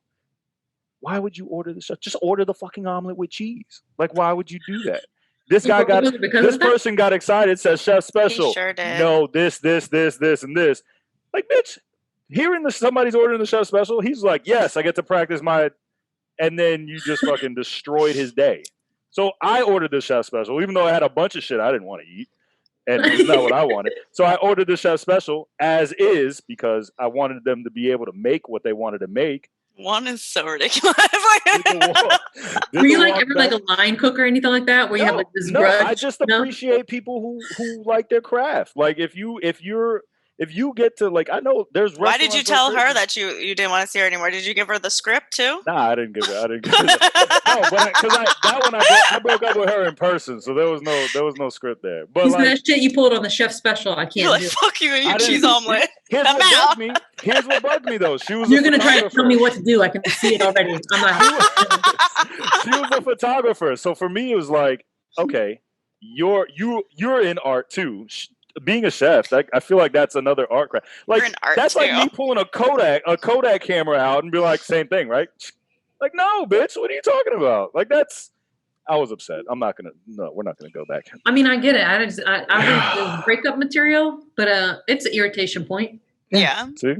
Why would you order the chef? Just order the fucking omelet with cheese. Like, why would you do that? This guy got because this person got excited, says chef special. He sure did. No, this, and this. Like, bitch, hearing somebody's ordering the chef special, he's like, yes, I get to practice my, and then you just fucking destroyed his day. So I ordered the chef special, even though I had a bunch of shit I didn't want to eat. And it's not what I wanted. So I ordered the chef special as is because I wanted them to be able to make what they wanted to make. One is so ridiculous. Were you like ever like a line cook or anything like that? Where you have like this grudge? I just appreciate people who like their craft. Like if you get to like, I know there's. Why did you tell her that you didn't want to see her anymore? Did you give her the script too? Nah, I didn't give her. No, but I broke up with her in person, so there was no script there. But like, that shit you pulled on the chef special, I can't. You're like, fuck you and your cheese omelet. Here's what bugged me though. You're gonna try to tell me what to do. I can see it already. I'm like, she was a photographer, so for me it was like, okay, you're in art too. Being a chef, I feel like that's another art craft. Like that's too. Like me pulling a Kodak camera out and be like, same thing, right? Like, no, bitch, what are you talking about? Like that's. I was upset. We're not gonna go back. I mean, I get it. I think breakup material, but it's an irritation point. Yeah. See.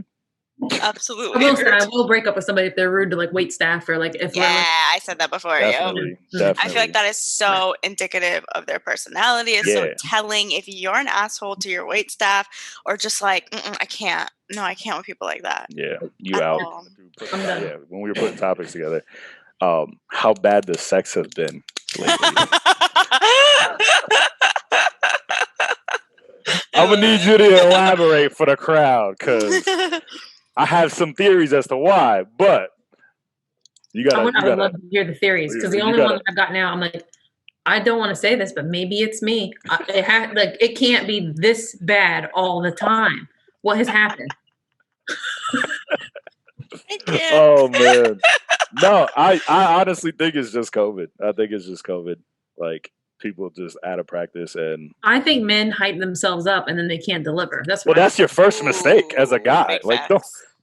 Absolutely. I will break up with somebody if they're rude to like wait staff or like if. Yeah, I said that before. Definitely. I feel like that is so indicative of their personality. It's so telling. If you're an asshole to your wait staff, or just like, I can't. No, I can't with people like that. Yeah, you out. Yeah, when we were putting topics together, how bad the sex has been lately. I'm gonna need you to elaborate for the crowd because I have some theories as to why, but I would love to hear the theories because the only one that I've got now, I'm like, I don't want to say this, but maybe it's me. It can't be this bad all the time. What has happened? Oh man, no, I honestly think it's just COVID. I think it's just COVID. Like people just out of practice, and I think men hype themselves up and then they can't deliver. That's your first mistake as a guy. Like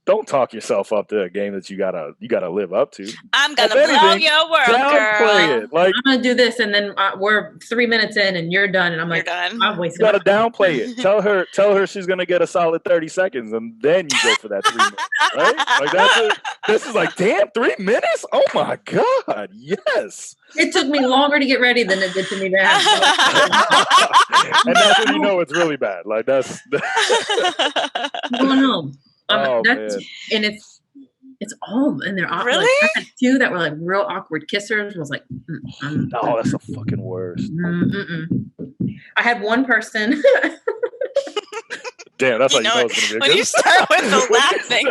don't talk yourself up to a game that you gotta live up to. I'm gonna blow your world, girl. It. Like I'm gonna do this, and then we're 3 minutes in, and you're done, and I'm like, I've wasted. You gotta downplay it. Tell her she's gonna get a solid 30 seconds, and then you go for that 3 minutes, right? Like this is like, damn, 3 minutes? Oh my god, yes. It took me longer to get ready than it did to me to have. And that's when you know it's really bad. Like that's going home. Man. And it's all in there. Really? Like, I had two that were like real awkward kissers. Was like, oh, that's the fucking worst. I had one person. Damn, that's how you know it's gonna be. When you start with the laughing.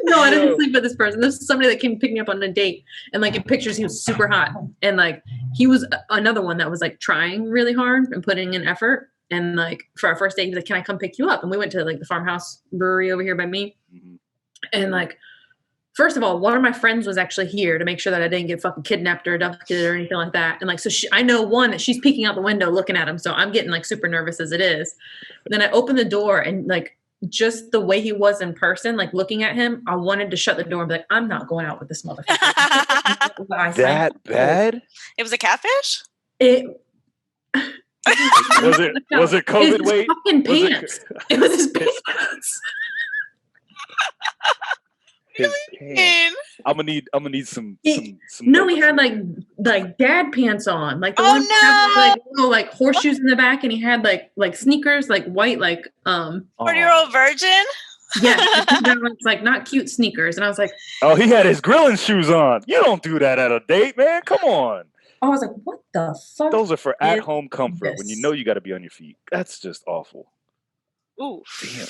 No, I didn't sleep with this person. This is somebody that came to pick me up on a date, and like in pictures, he was super hot, and like he was another one that was like trying really hard and putting in effort. And like for our first date, he was like, "Can I come pick you up?" And we went to like the Farmhouse Brewery over here by me. Mm-hmm. And like, first of all, one of my friends was actually here to make sure that I didn't get fucking kidnapped or abducted or anything like that. And like, so I know one that she's peeking out the window looking at him, so I'm getting like super nervous as it is. Then I opened the door and like just the way he was in person, like looking at him, I wanted to shut the door and be like, I'm not going out with this motherfucker. That bad? It was a catfish? Was it COVID weight? Fucking pants. It was his pants. His pants. I'm gonna need some. No, he had like dad pants on, like the ones that have like little like horseshoes in the back, and he had like sneakers, like white, like 40-year-old virgin. Yeah, it's like not cute sneakers, and I was like, oh, he had his grilling shoes on. You don't do that at a date, man. Come on. I was like, what the fuck? Those are for at-home comfort when you know you got to be on your feet. That's just awful. Ooh, damn.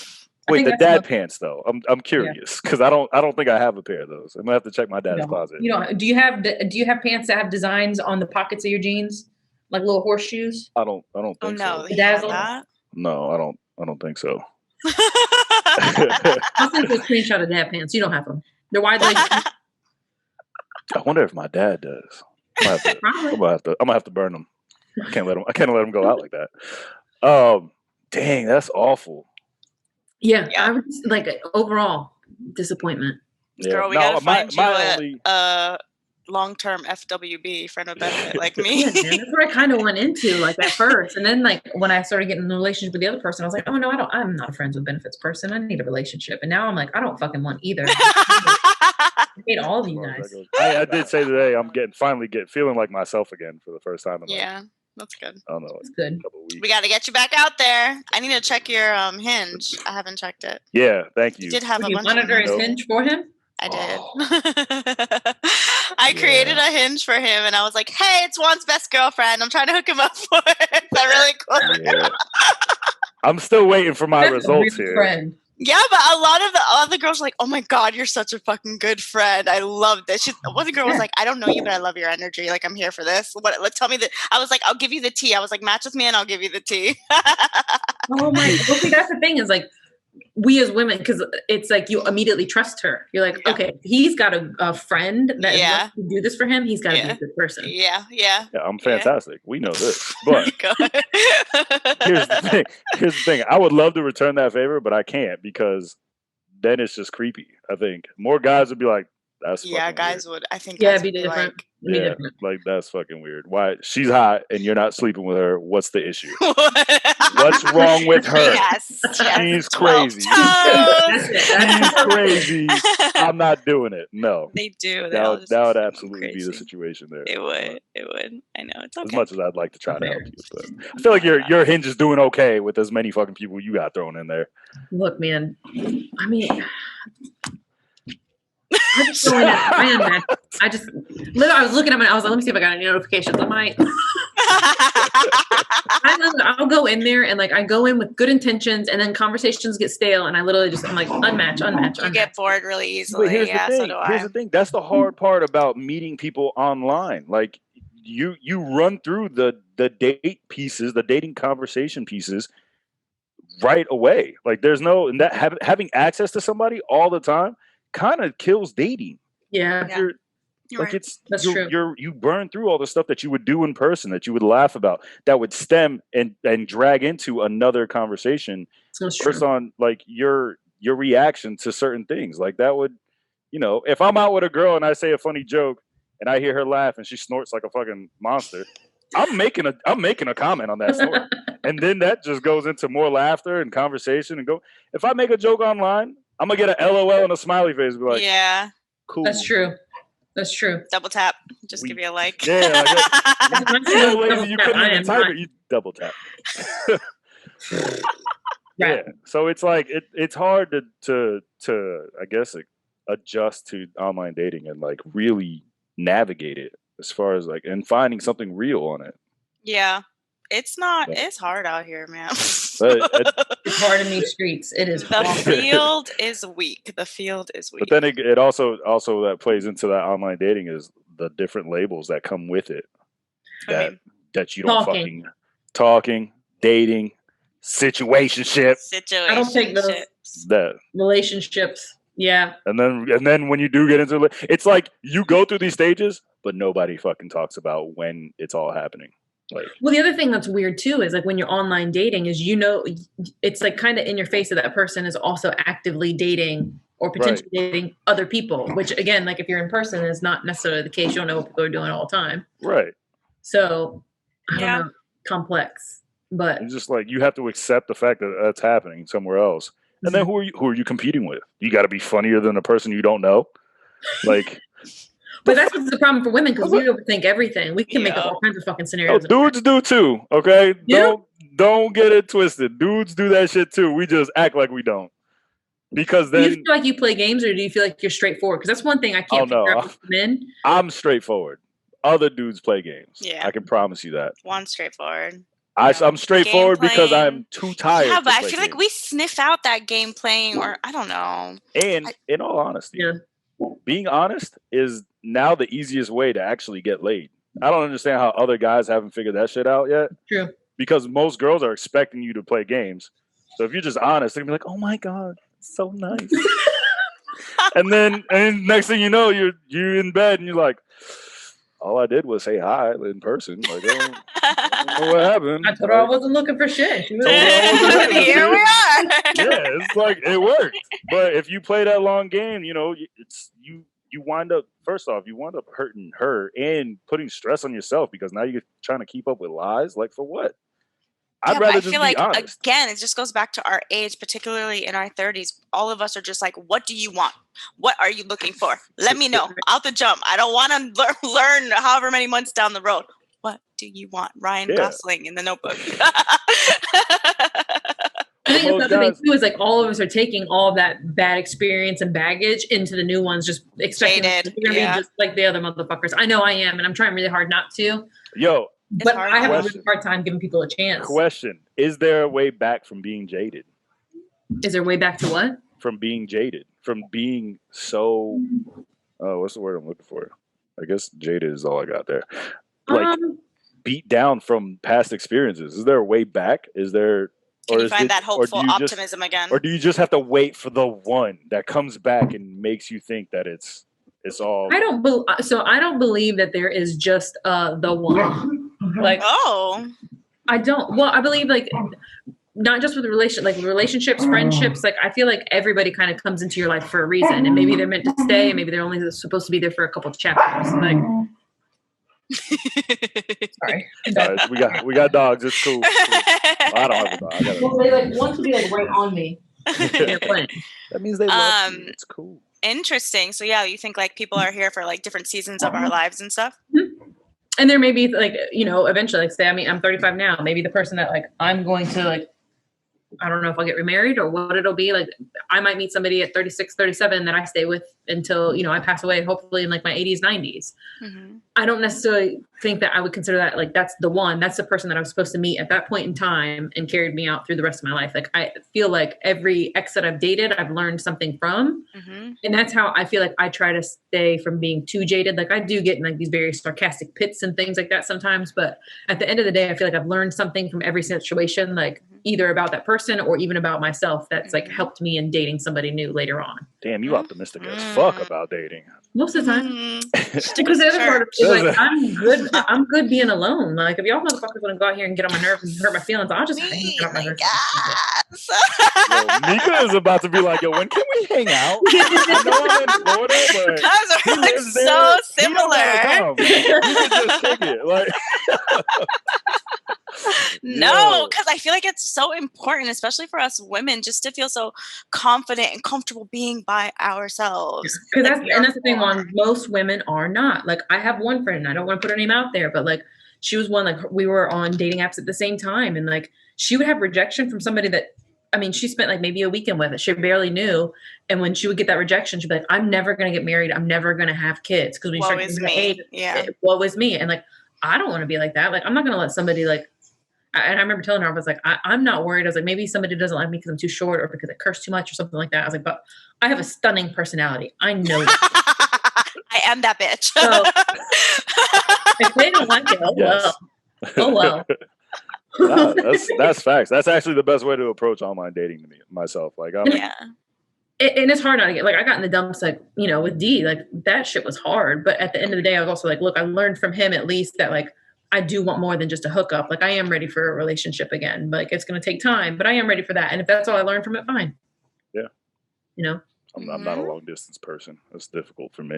Wait, the dad pants though. I'm curious because I don't think I have a pair of those. I'm gonna have to check my dad's closet. You know, do you have pants that have designs on the pockets of your jeans, like little horseshoes? I don't think so. That? No, I don't think so. I'll send you a screenshot of dad pants. You don't have them. They're wide leg. I wonder if my dad does. I'm gonna have to burn them. I can't let them go out like that. Dang, that's awful. Yeah. I was like overall disappointment. Yeah. Girl, we gotta find you long-term FWB, friend with benefit, like me. Yeah, man, that's what I kind of went into like at first, and then like when I started getting in a relationship with the other person, I was like, oh no, I'm not a friends with benefits person. I need a relationship, and now I'm like, I don't fucking want either. I hate all of you guys. I did say today I'm finally feeling like myself again for the first time in Yeah, that's good. I don't know, It's good. a couple of weeks. We got to get you back out there. I need to check your Hinge. I haven't checked it. Yeah, thank you. You did have a You bunch monitor of his Hinge for him? I did. Oh. I created a Hinge for him, and I was like, "Hey, it's Juan's best girlfriend. I'm trying to hook him up for it." Is that really cool? Yeah. I'm still waiting for my That's a results real here. friend. Yeah, but a lot of the other girls were like, "Oh my god, you're such a fucking good friend. I love this." One girl was like, "I don't know you, but I love your energy. Like, I'm here for this. What? Tell me that." I was like, "I'll give you the tea." I was like, "Match with me, and I'll give you the tea." Oh my! Well, see, that's the thing is like, we as women, because it's like you immediately trust her. You're like, okay, he's got a friend that wants to do this for him. He's got to be a good person. Yeah, I'm fantastic. We know this, but here's the thing. I would love to return that favor, but I can't because then it's just creepy. I think more guys would be like, "That's guys weird. would. I think Yeah, guys be would different. Like, Be Yeah, different. like that's fucking weird. Why she's hot and you're not sleeping with her? What's the issue? What's wrong with her? Yes, She's crazy. She's crazy. I'm not doing it. No, they do. That would absolutely be the situation there. It would. It would. I know. It's okay. As much as I'd like to try to help you, but I feel like your Hinge is doing okay with as many fucking people you got thrown in there. Look, man. I mean, I just go in at random. I was looking at my. I was like, let me see if I got any notifications. I'll go in there and like I go in with good intentions, and then conversations get stale, and I literally just I'm like unmatch. You get bored really easily. But here's the thing. So do I. Here's the thing. That's the hard part about meeting people online. Like you run through the date pieces, the dating conversation pieces right away. Like there's no and that having access to somebody all the time kind of kills dating. Yeah. You're like right. That's true. You burn through all the stuff that you would do in person, that you would laugh about, that would stem and drag into another conversation based on like your reaction to certain things. Like that would, if I'm out with a girl and I say a funny joke and I hear her laugh and she snorts like a fucking monster, I'm making a comment on that snort. And then that just goes into more laughter and conversation and go. If I make a joke online, I'm gonna get an LOL and a smiley face and be like, yeah, cool. That's true. Double tap. Just give you a like. Yeah, like so lazy you couldn't even type it. You double tap. Yeah. So it's like it's hard to I guess adjust to online dating and like really navigate it as far as like and finding something real on it. Yeah. It's not. It's hard out here, man. It's hard in these streets. It is. The field is weak. But then it also that plays into that online dating is the different labels that come with it. That you don't fucking talking, dating, situationship. I don't take those. That relationships. Yeah. And then when you do get into it, it's like you go through these stages, but nobody fucking talks about when it's all happening. Like, well, the other thing that's weird too is like when you're online dating is it's like kind of in your face that person is also actively dating or potentially dating other people, which again, like if you're in person is not necessarily the case. You don't know what people are doing all the time. Right. So I don't know, complex, but it's just like you have to accept the fact that that's happening somewhere else. And then who are you competing with? You got to be funnier than a person you don't know. Like, but that's what's the problem for women because we overthink everything. We can make up all kinds of fucking scenarios. Dudes do too. Okay, don't get it twisted. Dudes do that shit too. We just act like we don't. Because then, do you feel like you play games, or do you feel like you're straightforward? Because that's one thing I can't figure out with men. I'm straightforward. Other dudes play games. Yeah, I can promise you that. One's straightforward. I'm straightforward because I'm too tired. Yeah, but I feel like we sniff out that game playing, or I don't know. And in all honesty, being honest is now the easiest way to actually get laid. I don't understand how other guys haven't figured that shit out yet. True. Because most girls are expecting you to play games. So if you're just honest, they're gonna be like, "Oh my god, so nice." and next thing you know, you're in bed and you're like, all I did was say hi in person. Like, I don't know what happened. I told her I wasn't looking for shit. Here we are. Yeah, it's like it worked. But if you play that long game, it's you you wind up, first off, you wind up hurting her and putting stress on yourself because now you're trying to keep up with lies. Like, for what? I'd rather I just feel be like honest. again, it just goes back to our age, particularly in our 30s. All of us are just like, what do you want? What are you looking for? Let me know. Out the jump. I don't want to learn however many months down the road. What do you want? Ryan Gosling in The Notebook. I think that's the other thing too, is like all of us are taking all of that bad experience and baggage into the new ones, just expecting you're gonna be just like the other motherfuckers. I know I am, and I'm trying really hard not to. Yo, but I have a really hard time giving people a chance. Question: is there a way back from being jaded? Is there a way back to what? From being jaded, from being so. Oh, what's the word I'm looking for? I guess jaded is all I got there. Like beat down from past experiences. Is there a way back? Is there? Can you find that hopeful optimism again? Or do you just have to wait for the one that comes back and makes you think that it's all? I don't believe that there is just the one. Like, I don't. Well, I believe like not just with relationships, friendships. Like, I feel like everybody kind of comes into your life for a reason, and maybe they're meant to stay, and maybe they're only supposed to be there for a couple of chapters. Like. Sorry. We got dogs. It's cool. Well, I don't have a dog. Well, they like want to be like right on me. That means they love you. It's cool. Interesting. So yeah, you think like people are here for like different seasons of our lives and stuff? Mm-hmm. And there may be like, eventually, like say, I mean, I'm 35 now. Maybe the person that like I'm going to like, I don't know if I'll get remarried or what it'll be. Like, I might meet somebody at 36, 37 that I stay with until, I pass away, hopefully in like my 80s, 90s. Mm-hmm. I don't necessarily think that I would consider that like that's the one. That's the person that I was supposed to meet at that point in time and carried me out through the rest of my life. Like, I feel like every ex that I've dated, I've learned something from. Mm-hmm. And that's how I feel like I try to stay from being too jaded. Like, I do get in like these very sarcastic pits and things like that sometimes. But at the end of the day, I feel like I've learned something from every situation, like either about that person or even about myself that's like helped me in dating somebody new later on. Damn, you optimistic as fuck about dating. Most of the time. Because the other part of it is like, I'm good being alone. Like, if y'all motherfuckers want to go out here and get on my nerves and hurt my feelings, I'll just get on my nerves. Yo, Mika is about to be like, yo, when can we hang out? I know I'm in Florida, but guys are like so similar. You can just kick it. Like, no, because I feel like it's so important, especially for us women, just to feel so confident and comfortable being by ourselves. Because that's the thing, Juan, most women are not. Like, I have one friend, I don't want to put her name out there, but like, she was one, like, we were on dating apps at the same time, and like, she would have rejection from somebody that, I mean, she spent like maybe a weekend with it. She barely knew. And when she would get that rejection, she'd be like, I'm never going to get married. I'm never going to have kids. Because we woe is me. Yeah. Woe is me. And like, I don't want to be like that. Like, I'm not going to let somebody like, and I remember telling her, I was like, I'm not worried. I was like, maybe somebody doesn't like me because I'm too short or because I curse too much or something like that. I was like, but I have a stunning personality. I know that. I am that bitch. So, if they don't like it, oh well. No, that's facts. That's actually the best way to approach online dating to me myself. Like, and it's hard not to get, like, I got in the dumps, like, with D, like, that shit was hard. But at the end of the day, I was also like, look, I learned from him at least that, like, I do want more than just a hookup. Like, I am ready for a relationship again. Like, it's going to take time, but I am ready for that. And if that's all I learned from it, fine. Yeah. I'm not a long distance person. It's difficult for me.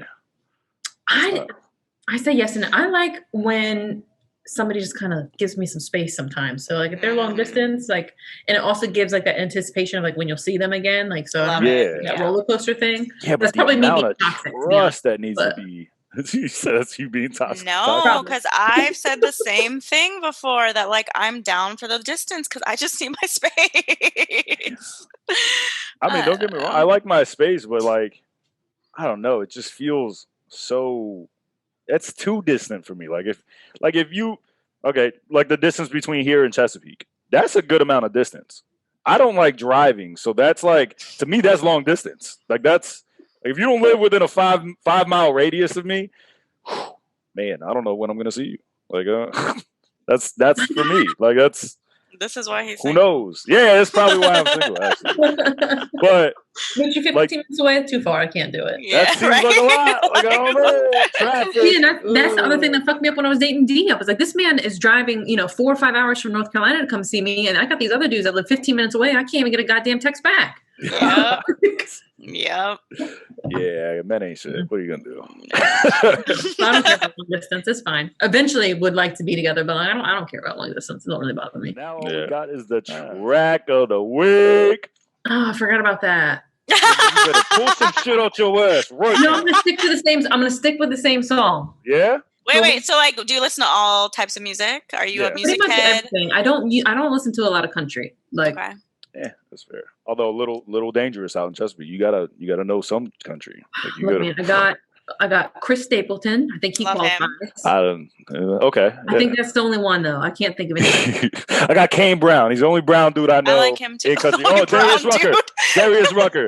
I say yes. And I like when somebody just kind of gives me some space sometimes. So like, if they're long distance, like, and it also gives like that anticipation of like when you'll see them again. Like, so that roller coaster thing. Yeah, but that's probably me being toxic. Trust that needs to be. You said that's you being toxic. No, because I've said the same thing before, that like I'm down for the distance because I just need my space. I mean, don't get me wrong. I like my space, but like, I don't know. It just feels so. It's too distant for me. Like if you, okay, like the distance between here and Chesapeake, that's a good amount of distance. I don't like driving, so that's like, to me, that's long distance. Like, that's, if you don't live within a 5 mile radius of me, man, I don't know when I'm gonna see you. Like, that's for me. Like, that's. This is why he's. Who knows? Yeah, that's probably why I'm single, actually. But you 15 minutes away, too far. I can't do it. Yeah, that seems like a lot. Like, I don't know. Traffic. Yeah, that's the other thing that fucked me up when I was dating D. I was like, this man is driving, 4 or 5 hours from North Carolina to come see me, and I got these other dudes that live 15 minutes away. I can't even get a goddamn text back. Yeah. Yep. Yeah, men ain't shit. What are you gonna do? I don't care about long distance. It's fine. Eventually, would like to be together, but I don't care about long distance. It don't really bother me. Now all we got is the track of the week. Oh, I forgot about that. You better pull some shit out your ass. Right No, now. I'm gonna stick to the same. I'm gonna stick with the same song. Yeah. Wait. So, like, do you listen to all types of music? Are you a music Pretty much head? everything. I don't listen to a lot of country. Like, Okay. Yeah, that's fair. Although a little dangerous out in Chesapeake. You gotta know some country. Like you look, gotta. man, I got Chris Stapleton. I think he Love him. qualifies. Okay. I think that's the only one though. I can't think of anything. I got Kane Brown. He's the only brown dude I know. I like him too. In country. Only Oh, Darius brown Rucker. dude. Darius Rucker.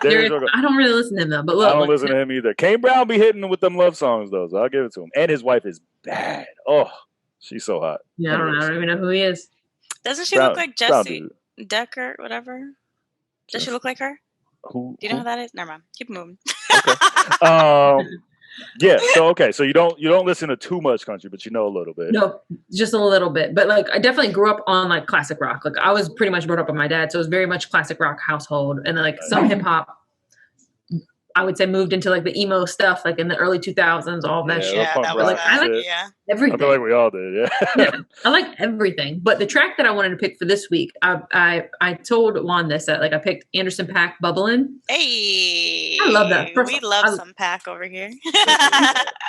Darius Rucker. I don't really listen to him though. But look, I don't listen to him either. Kane Brown be hitting with them love songs though, so I'll give it to him. And his wife is bad. Oh, she's so hot. Yeah, I don't even know who he is. Doesn't she Brown- look like brown Jessie dude. Decker, whatever? Does she look like her? Who? Do you know who that is? Never mind. Keep moving. Yeah. So you don't listen to too much country, but you know a little bit. No, just a little bit. But like, I definitely grew up on like classic rock. Like, I was pretty much brought up with my dad, so it was very much classic rock household, and then like some hip hop. I would say moved into like the emo stuff, like in the early 2000s, all that shit. Yeah, that was rock I like shit. everything. I feel like we all did. Yeah. Yeah, I like everything. But the track that I wanted to pick for this week, I told Juan this that like I picked Anderson .Paak "Bubblin'." Hey, I love that. We love some Pack over here.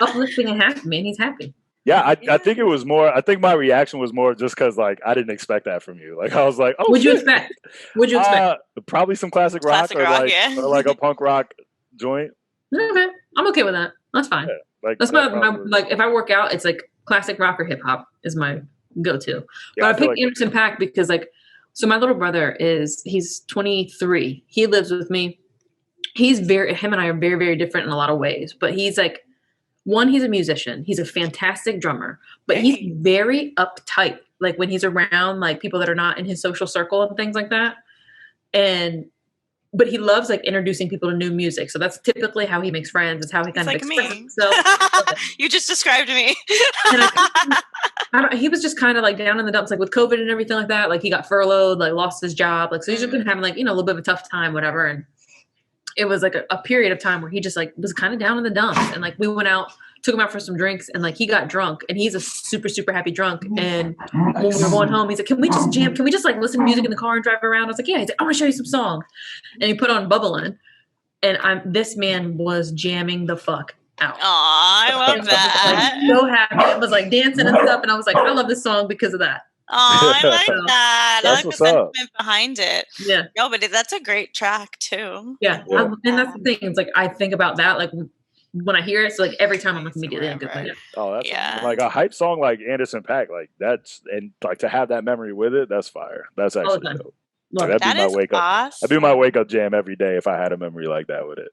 Uplifting and happy, man. He's happy. Yeah, I think it was more. I think my reaction was more just because like I didn't expect that from you. Like I was like, oh, What'd you shit. expect? What'd you expect? Probably some classic rock, Classic rock, or like a punk rock joint. Okay, I'm okay with that. That's fine. Yeah, like That's my probably- like if I work out, it's like classic rock or hip hop is my go-to. Yeah, But I feel picked Anderson .Paak because like, so my little brother he's 23. He lives with me. Him and I are very, very different in a lot of ways, but he's like, one, he's a musician. He's a fantastic drummer, but he's very uptight. Like when he's around like people that are not in his social circle and things like that. But he loves like introducing people to new music. So that's typically how he makes friends. It's how he kind of like expresses me. himself. You just described me. And he was just kind of like down in the dumps, like with COVID and everything like that. Like he got furloughed, like lost his job. Like, so he's just been having like, a little bit of a tough time, whatever. And it was like a period of time where he just like was kind of down in the dumps. And like we went out, took him out for some drinks, and like he got drunk, and he's a super, super happy drunk. And when we were going home, he's like, can we just jam? Can we just like listen to music in the car and drive around? I was like, yeah. He's like, I want to show you some songs. And he put on Bubblin'. And this man was jamming the fuck out. Aw, I love that. Like, so happy. I was like dancing and stuff. And I was like, I love this song because of that. Oh, I like that. That's I like the what's up. sentiment behind it. Yeah. No, but that's a great track too. Yeah. Yeah. And that's the thing. It's like, I think about that. Like when I hear it, so like every time I'm like immediately in a good Forever. place. Oh, that's Yeah. like a hype song like Anderson .Paak. Like that's and like to have that memory with it. That's fire. That's All the actually time. dope. Look, That'd be That my is wake up. awesome. That'd be my wake up jam every day if I had a memory like that with it.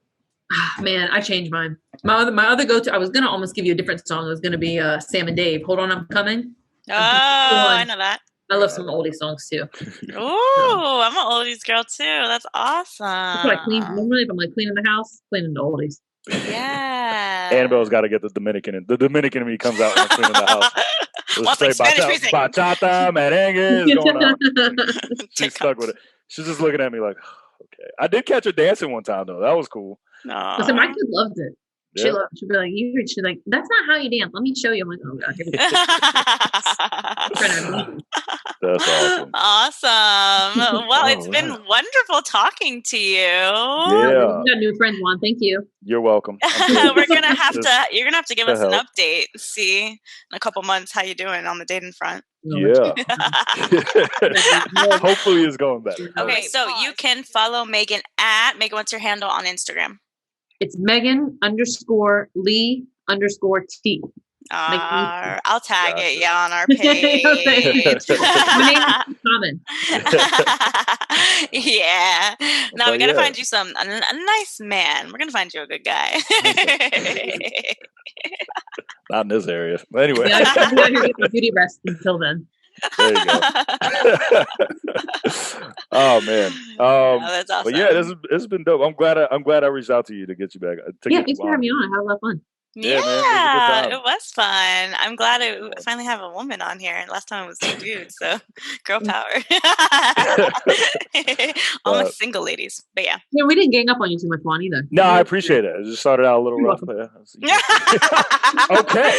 man, I changed mine. My other go-to, I was going to almost give you a different song. It was going to be Sam and Dave. Hold on, I'm coming. Oh, I know that. I love some oldie songs too. Ooh, I'm an oldies girl too. That's awesome. That's what I clean. Normally, if I'm like cleaning the house, cleaning the oldies. Yeah. Annabelle's got to get the Dominican. The Dominican in me comes out when I'm cleaning the house. Wants like Spanish music. Bachata, merengue is going on. She's stuck with it. She's just looking at me like, okay. I did catch her dancing one time though. That was cool. No. Listen, my kid loved it. Yeah. She'd be like, she's like, that's not how you dance. Let me show you. I'm like, oh god, here we go. That's awesome. Awesome. Well, it's Oh, been wow. wonderful talking to you. Yeah. You got new friends, Juan. Thank you. You're welcome. You're gonna have to give us an help. update and see in a couple months how you're doing on the dating front. Yeah. Hopefully it's going better. Okay, so you can follow Meghan at Meghan. What's your handle on Instagram? It's Meghan_Lee_T. I'll tag Gotcha. it on our page. My name is common. Yeah. No, But we gotta yeah. find you a nice man. We're gonna find you a good guy. Not in this area. But anyway, Yeah, I'm out here getting beauty rest until then. there you go. Oh man. Oh, that's awesome. But yeah, this has been dope. I'm glad I reached out to you to get you back. Yeah, thanks for having me on. I had a lot of fun. Yeah, man, it was a good time. it was fun. I'm glad I finally have a woman on here. And last time it was two dudes, so girl power. Almost single ladies, but yeah. Yeah, we didn't gang up on you too much, Juan, either. No, I appreciate it. It just started out a little rough. But okay.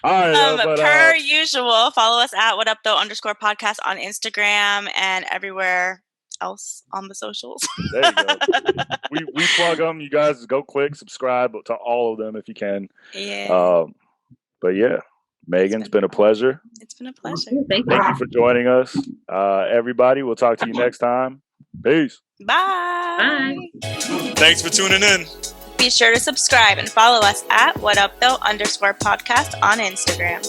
All right. Per usual, follow us at What Up Though _podcast on Instagram and everywhere else on the socials. There you go. we plug them. You guys go click subscribe to all of them if you can. Yeah. But yeah, Megan, it's been a pleasure. It's been a pleasure. Thank you for joining us, everybody. We'll talk to you next time. Peace. Bye. Thanks for tuning in. Be sure to subscribe and follow us at What Up Though _podcast on Instagram.